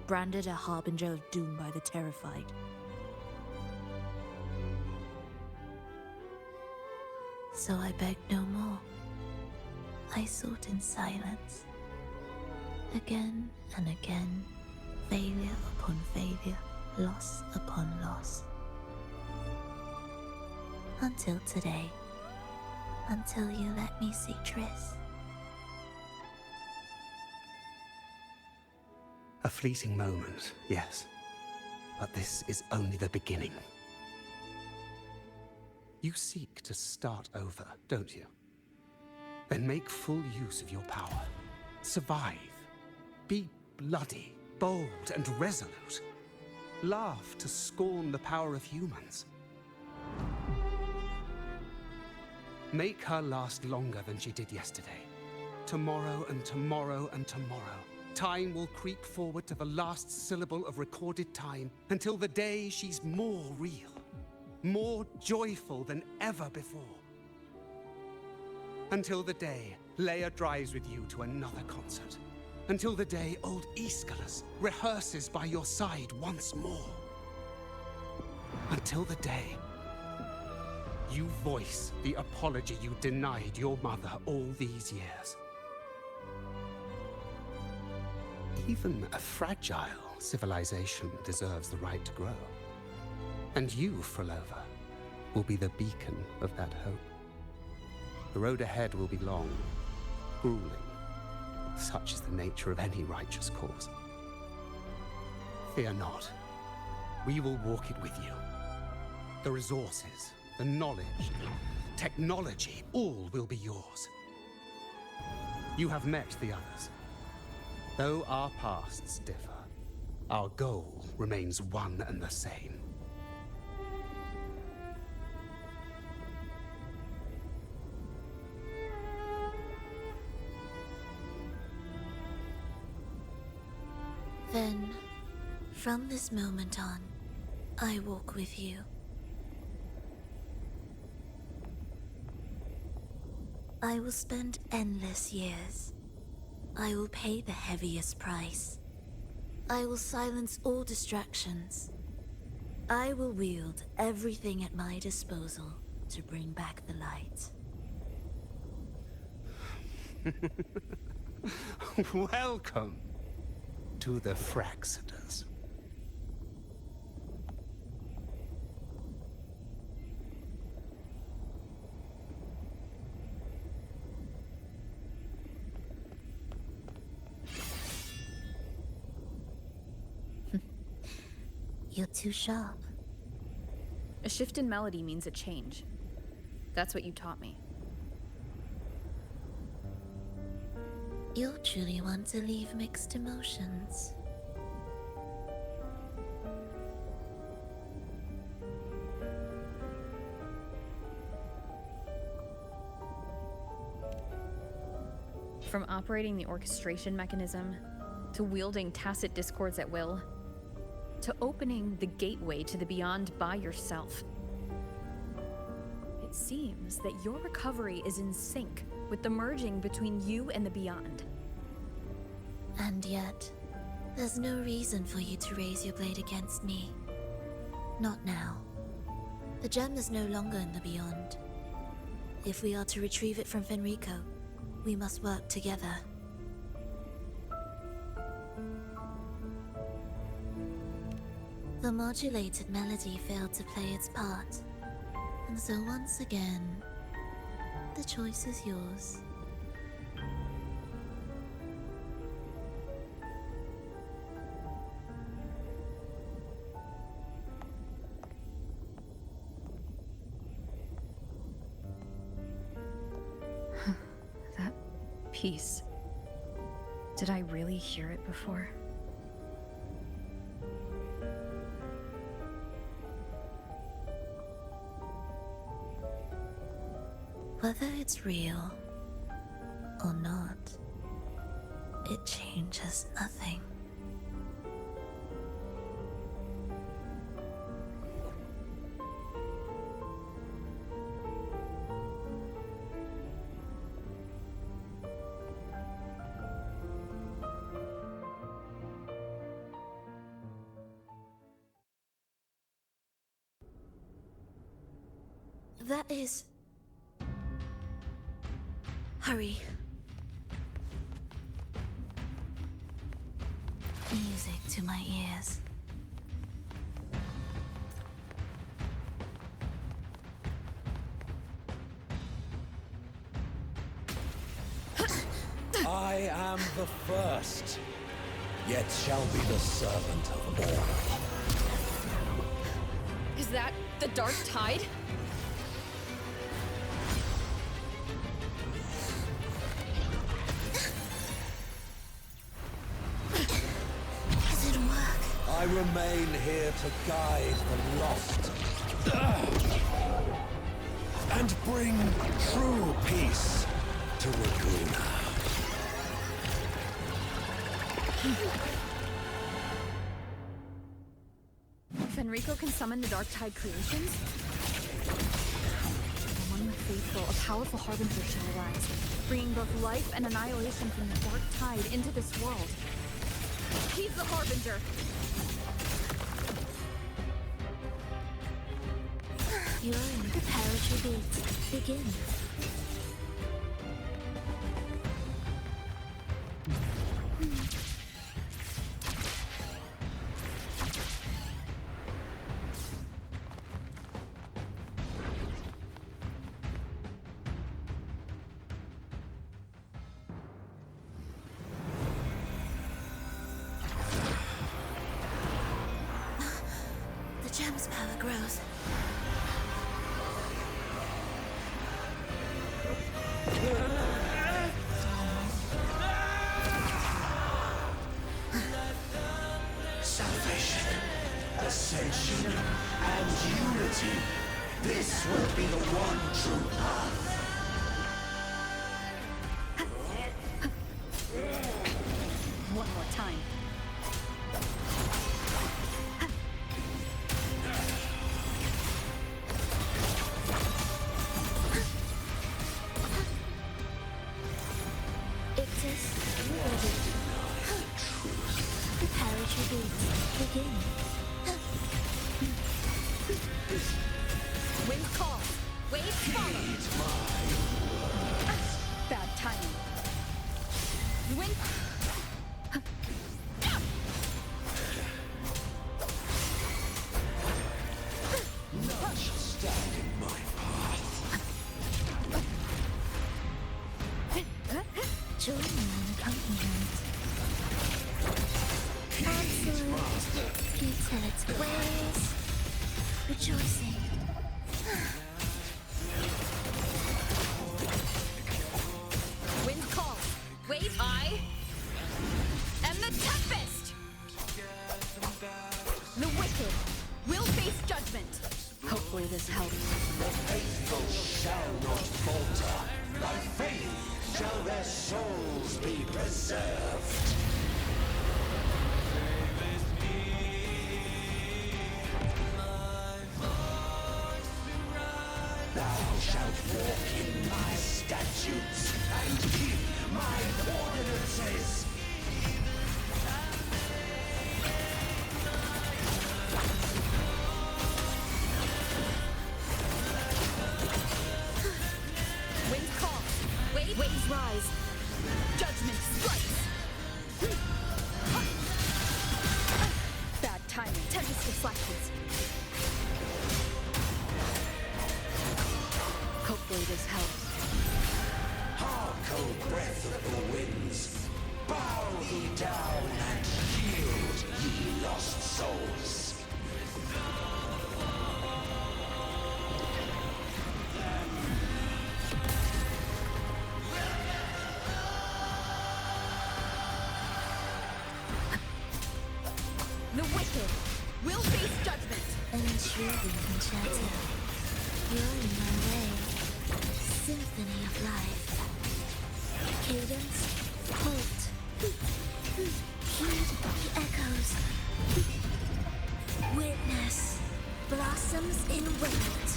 branded a harbinger of doom by the terrified. So I begged no more. I sought in silence. Again and again, failure upon failure, loss upon loss. Until today. Until you let me see Triss. A fleeting moment, yes. But this is only the beginning. You seek to start over, don't you? Then make full use of your power. Survive. Be bloody, bold, and resolute. Laugh to scorn the power of humans. Make her last longer than she did yesterday. Tomorrow and tomorrow and tomorrow. Time will creep forward to the last syllable of recorded time until the day she's more real, more joyful than ever before. Until the day Leia drives with you to another concert. Until the day old Aeschylus rehearses by your side once more. Until the day you voice the apology you denied your mother all these years. Even a fragile civilization deserves the right to grow. And you, Frolova, will be the beacon of that hope. The road ahead will be long, grueling. Such is the nature of any righteous cause. Fear not. We will walk it with you. The resources, the knowledge, technology, all will be yours. You have met the others. Though our pasts differ, our goal remains one and the same. Then, from this moment on, I walk with you. I will spend endless years. I will pay the heaviest price. I will silence all distractions. I will wield everything at my disposal to bring back the light. Welcome to the Fraxiters. You're too sharp. A shift in melody means a change. That's what you taught me. You'll truly want to leave mixed emotions. From operating the orchestration mechanism, to wielding tacit discords at will, to opening the gateway to the beyond by yourself. It seems that your recovery is in sync with the merging between you and the beyond. And yet, there's no reason for you to raise your blade against me. Not now. The gem is no longer in the beyond. If we are to retrieve it from Fenrico, we must work together. The modulated melody failed to play its part, and so once again, the choice is yours. Peace. Did I really hear it before? Whether it's real or not, it changes nothing. That is... Hurry. Music to my ears. I am the first, yet shall be the servant of all. Is that the Dark Tide? Does it work? I remain here to guide the lost and bring true peace to Laguna. Fenrico can summon the Dark Tide creations? Among the faithful, a powerful harbinger shall arise, bringing both life and annihilation from the Dark Tide into this world. He's the harbinger! Your own preparatory beats begin. The gem's power grows. Salvation, ascension, and unity. This will be the one true path. One more time. Preparatory beats begin. Wind call. Wave follow. Bad timing. Wind. None shall stand in my path. Join me in accompaniment. Absolute futility. Whereas rejoicing. Wind call. Wait, I am the Tempest. The wicked will face judgment. Hopefully this helps. The faithful shall not falter. By faith shall their souls be preserved. Thou shalt walk in my statutes and keep my ordinances. Wind call. Waves rise. Judgment strikes. Bad timing. Tempest reflections. Hopefully this helps. Hark, O breath of the winds. Bow thee down and yield, ye lost souls. wicked will face judgment. An intriguing concerto. You're in my way. Symphony of life. Cadence, halt. Heed the echoes. Witness blossoms in wind.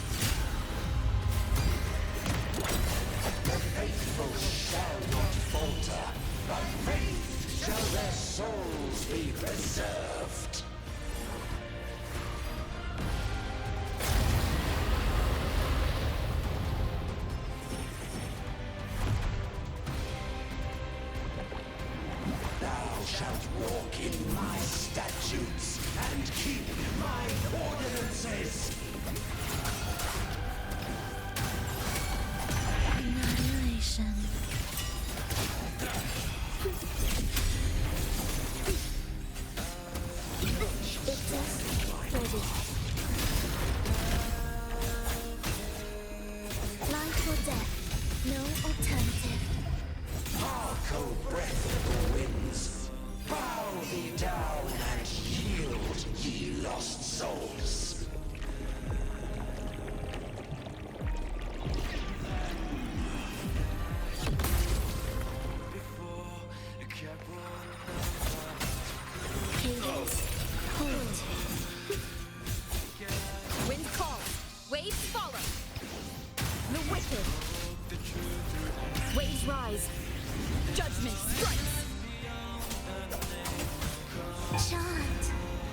The faithful shall not falter, but faith shall their souls be preserved. Thou shalt walk in my statutes and keep my ordinances. Annihilation. Victus ready. Life or death, no alternative. Hark, O breath of the winds, bow thee down and yield, ye lost souls. Cadence, hold. Wind calls, waves follow. The wicked. Waves rise. Judgment strikes. Chant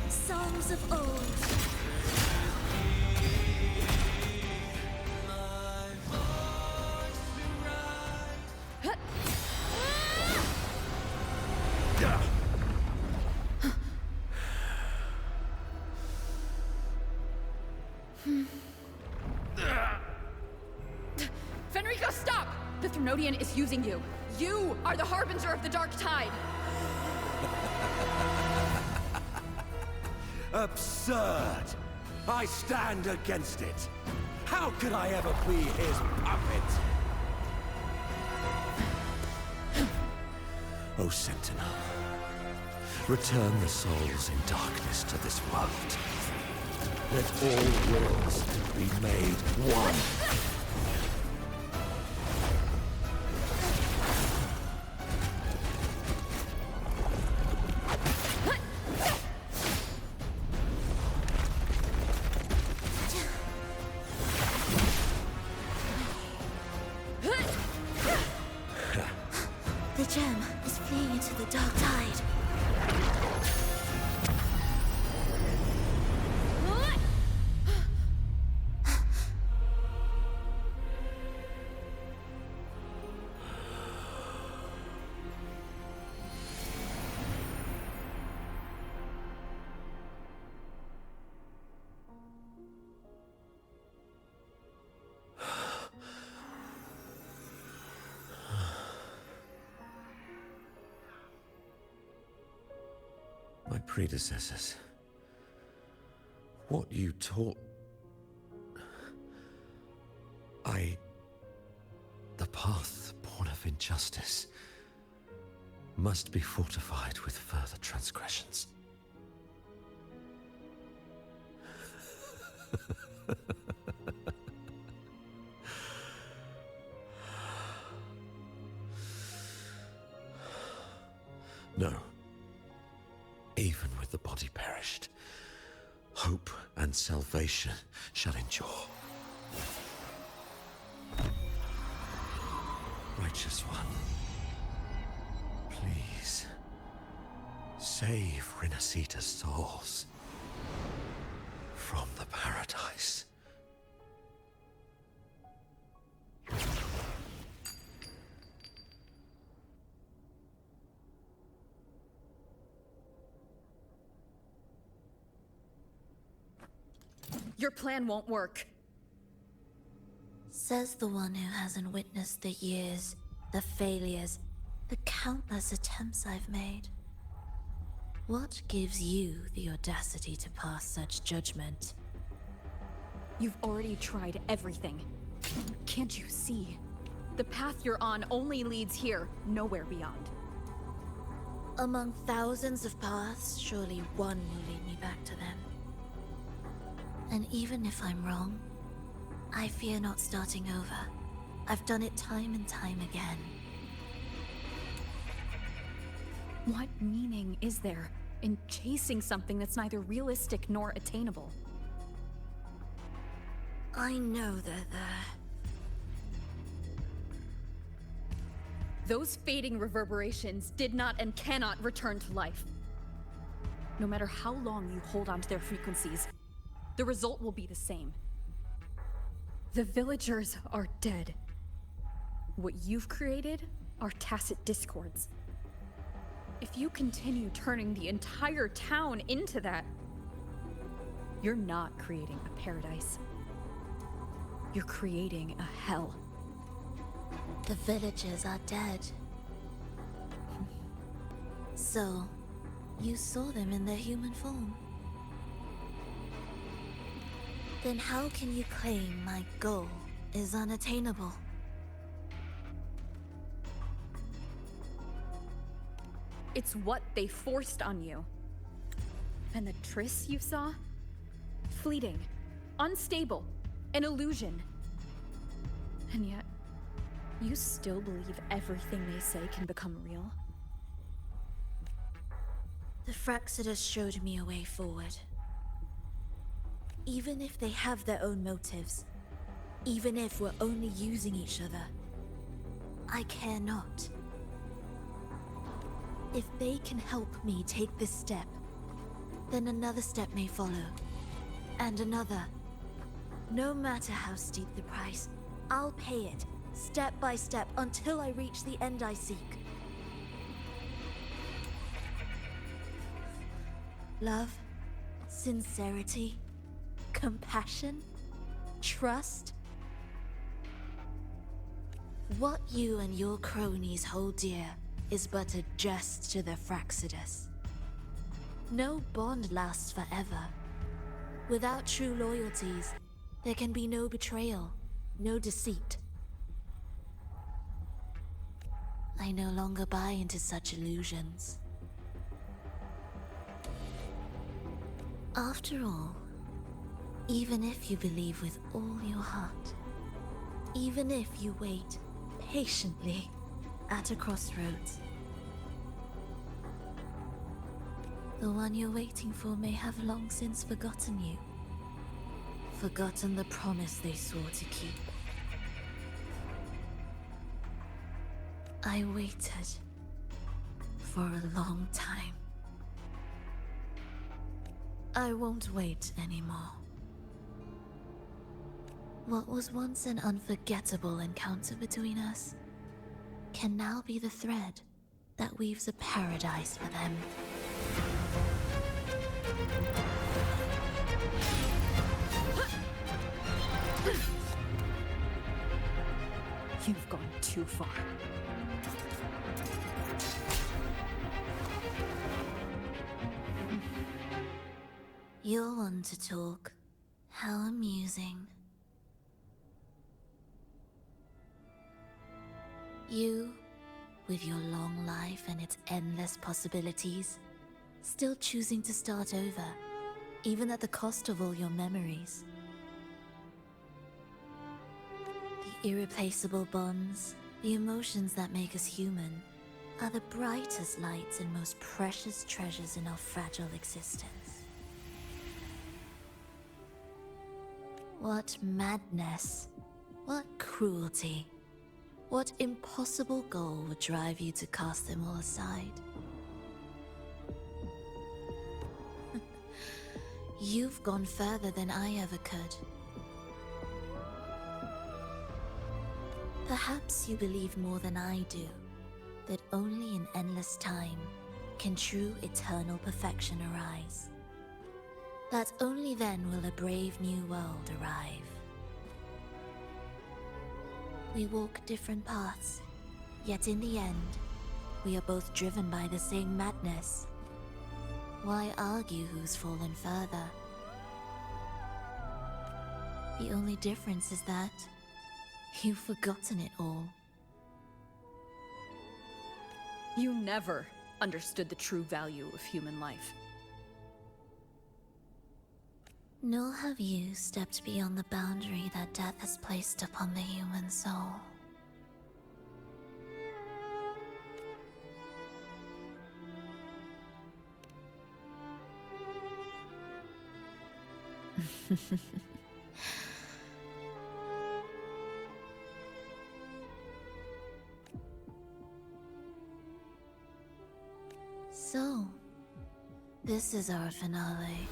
songs of old. Fenrico, stop! The Thrunodian is using you. You are the harbinger of the dark tide. Absurd! I stand against it. How could I ever be his puppet? O Sentinel, return the souls in darkness to this world. Let all worlds be made one. The gem is fleeing into the dark tide. My predecessors. What you taught... The path born of injustice must be fortified with further transgressions. No. Even with the body perished, hope and salvation shall endure. Righteous One, please save Renacita's souls from the paradise. Your plan won't work. Says the one who hasn't witnessed the years, the failures, the countless attempts I've made. What gives you the audacity to pass such judgment? You've already tried everything. Can't you see? The path you're on only leads here, nowhere beyond. Among thousands of paths, surely one will lead me back to them. And even if I'm wrong, I fear not starting over. I've done it time and time again. What meaning is there in chasing something that's neither realistic nor attainable? I know they're there. Those fading reverberations did not and cannot return to life. No matter how long you hold on to their frequencies, the result will be the same. The villagers are dead. What you've created are tacit discords. If you continue turning the entire town into that, you're not creating a paradise. You're creating a hell. The villagers are dead. So, you saw them in their human form. Then how can you claim my goal is unattainable? It's what they forced on you. And the Triss you saw? Fleeting, unstable, an illusion. And yet, you still believe everything they say can become real? The Fraxidus showed me a way forward. Even if they have their own motives, even if we're only using each other, I care not. If they can help me take this step, then another step may follow. And another. No matter how steep the price, I'll pay it, step by step, until I reach the end I seek. Love, sincerity, compassion, trust. What you and your cronies hold dear is but a jest to the Fraxidus. No bond lasts forever. Without true loyalties, there can be no betrayal, no deceit. I no longer buy into such illusions. After all, even if you believe with all your heart, even if you wait patiently at a crossroads, the one you're waiting for may have long since forgotten you. Forgotten the promise they swore to keep. I waited for a long time. I won't wait anymore. What was once an unforgettable encounter between us can now be the thread that weaves a paradise for them. You've gone too far. You're one to talk. How amusing. You, with your long life and its endless possibilities, still choosing to start over, even at the cost of all your memories. The irreplaceable bonds, the emotions that make us human, are the brightest lights and most precious treasures in our fragile existence. What madness, what cruelty, what impossible goal would drive you to cast them all aside? You've gone further than I ever could. Perhaps you believe more than I do, that only in endless time can true eternal perfection arise. That only then will a brave new world arrive. We walk different paths, yet in the end, we are both driven by the same madness. Why argue who's fallen further? The only difference is that you've forgotten it all. You never understood the true value of human life. Nor have you stepped beyond the boundary that death has placed upon the human soul. So, this is our finale.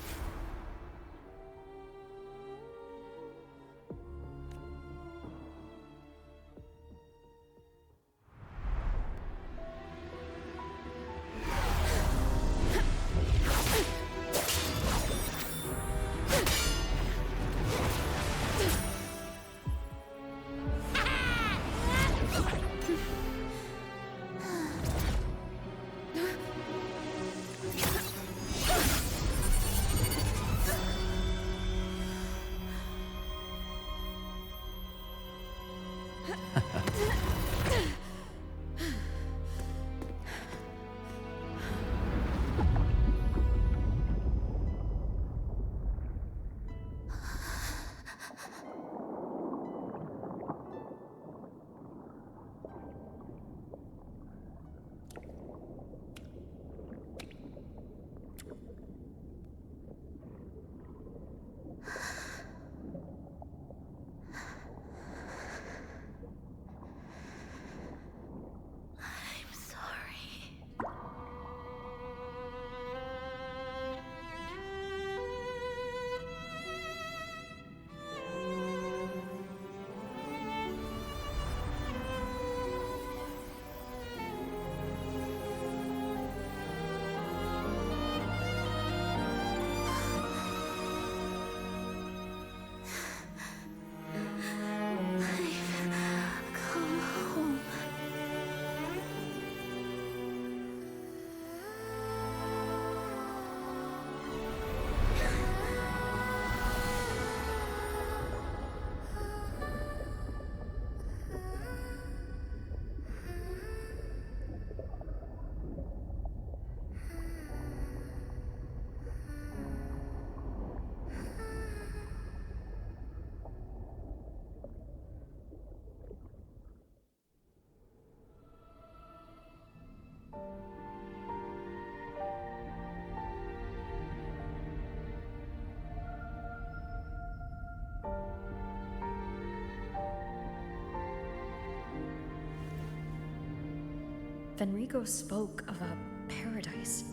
Fenrico spoke of a paradise.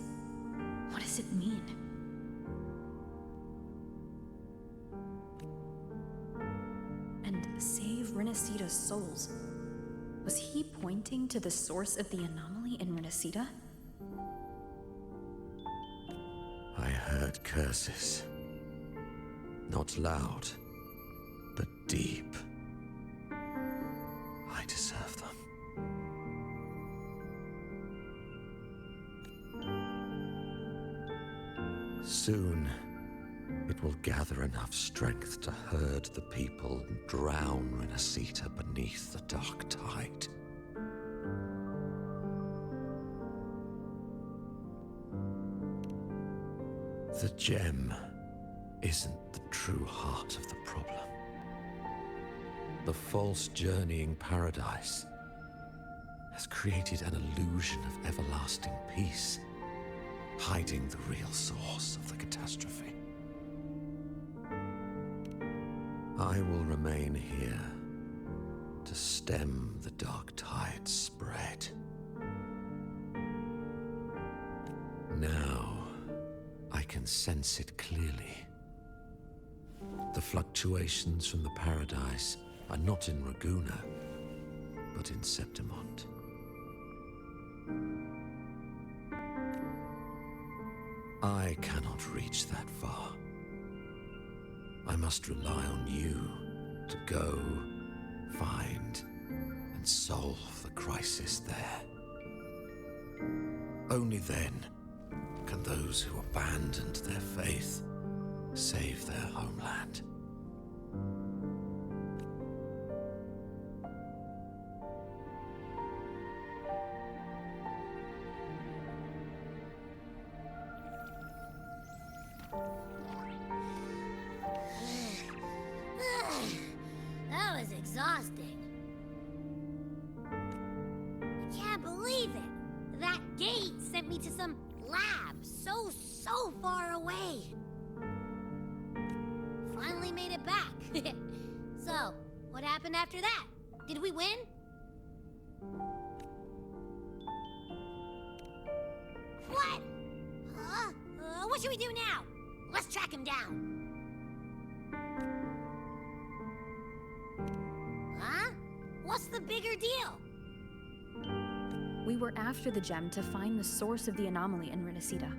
What does it mean? And save Renacita's souls. Was he pointing to the source of the anomaly in Renacita? I heard curses. Not loud, but deep. I deserve them. Soon, it will gather enough strength to herd the people and drown Renacita beneath the dark tide. The gem isn't the true heart of the problem. The false journeying paradise has created an illusion of everlasting peace, hiding the real source of the catastrophe. I will remain here to stem the dark tide's spread. Now, I can sense it clearly. The fluctuations from the paradise are not in Raguna, but in Septimont. I cannot reach that far. I must rely on you to go, find, and solve the crisis there. Only then can those who abandoned their faith save their homeland. me to some lab so far away. Finally made it back. So, what happened after that? Did we win? What? Huh? What should we do now? Let's track him down. Huh? What's the bigger deal? We were after the gem to find the source of the anomaly in Renacita.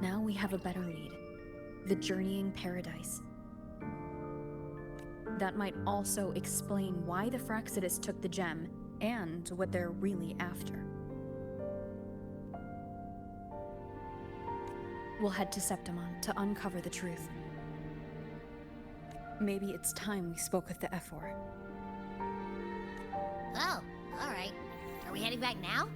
Now we have a better lead. The Journeying Paradise. That might also explain why the Fraxidus took the gem, and what they're really after. We'll head to Septimon to uncover the truth. Maybe it's time we spoke with the Ephor. Oh, alright. Are we heading back now?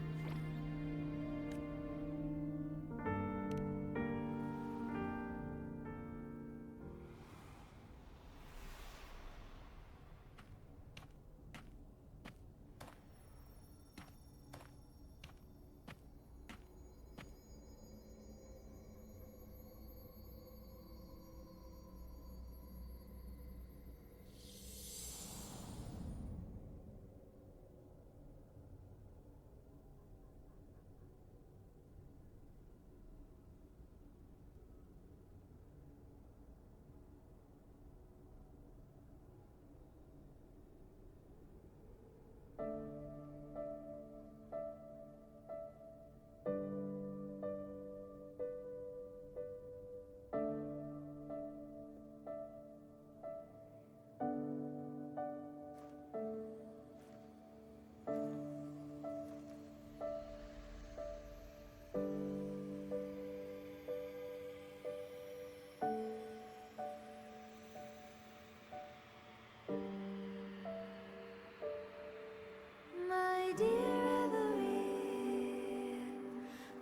My dear Every,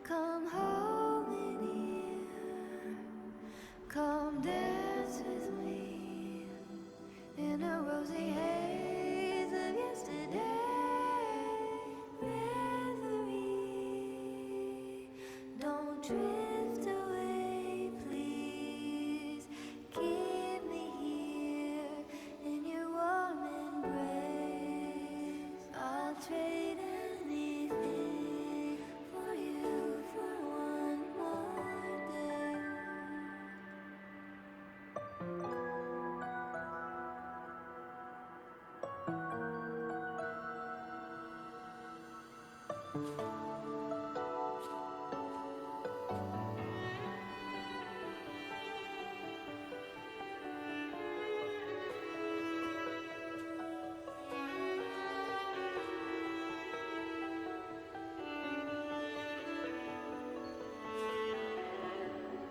come home in here. Come dance with me in a rosy haze of yesterday. Reverie, don't drift away, please. Keep me here in your warm embrace. I'll trade anything for you for one more day.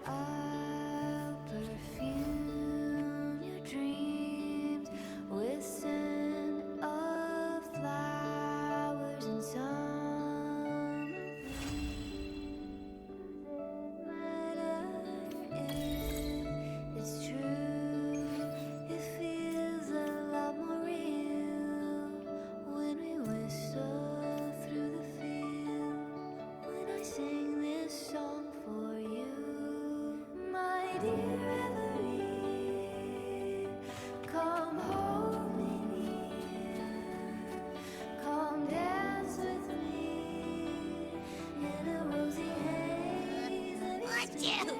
I'll perfume your dreams with scent of flowers and summer breeze. It's true, it feels a lot more real when we whistle through the field. When I sing this song for you, my dear Every, come hold me near, come dance with me in a rosy haze of yesterday.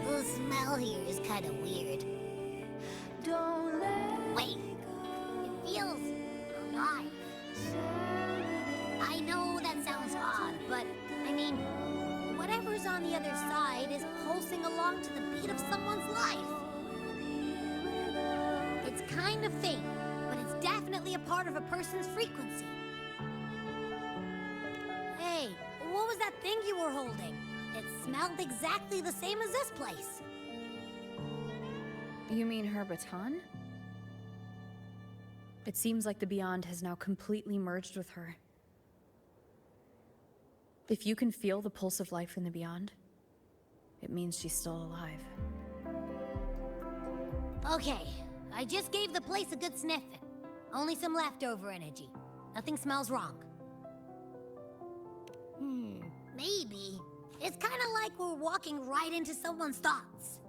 The smell here is kind of weird. Don't let Wait, it feels alive. I know that sounds odd, but I mean, whatever's on the other side is pulsing along to the beat of someone's life. It's kind of faint, but it's definitely a part of a person's frequency. Hey, what was that thing you were holding? It smelled exactly the same as this place. You mean her baton? It seems like the Beyond has now completely merged with her. If you can feel the pulse of life in the Beyond, it means she's still alive. Okay, I just gave the place a good sniffing. Only some leftover energy. Nothing smells wrong. Maybe. It's kind of like we're walking right into someone's thoughts.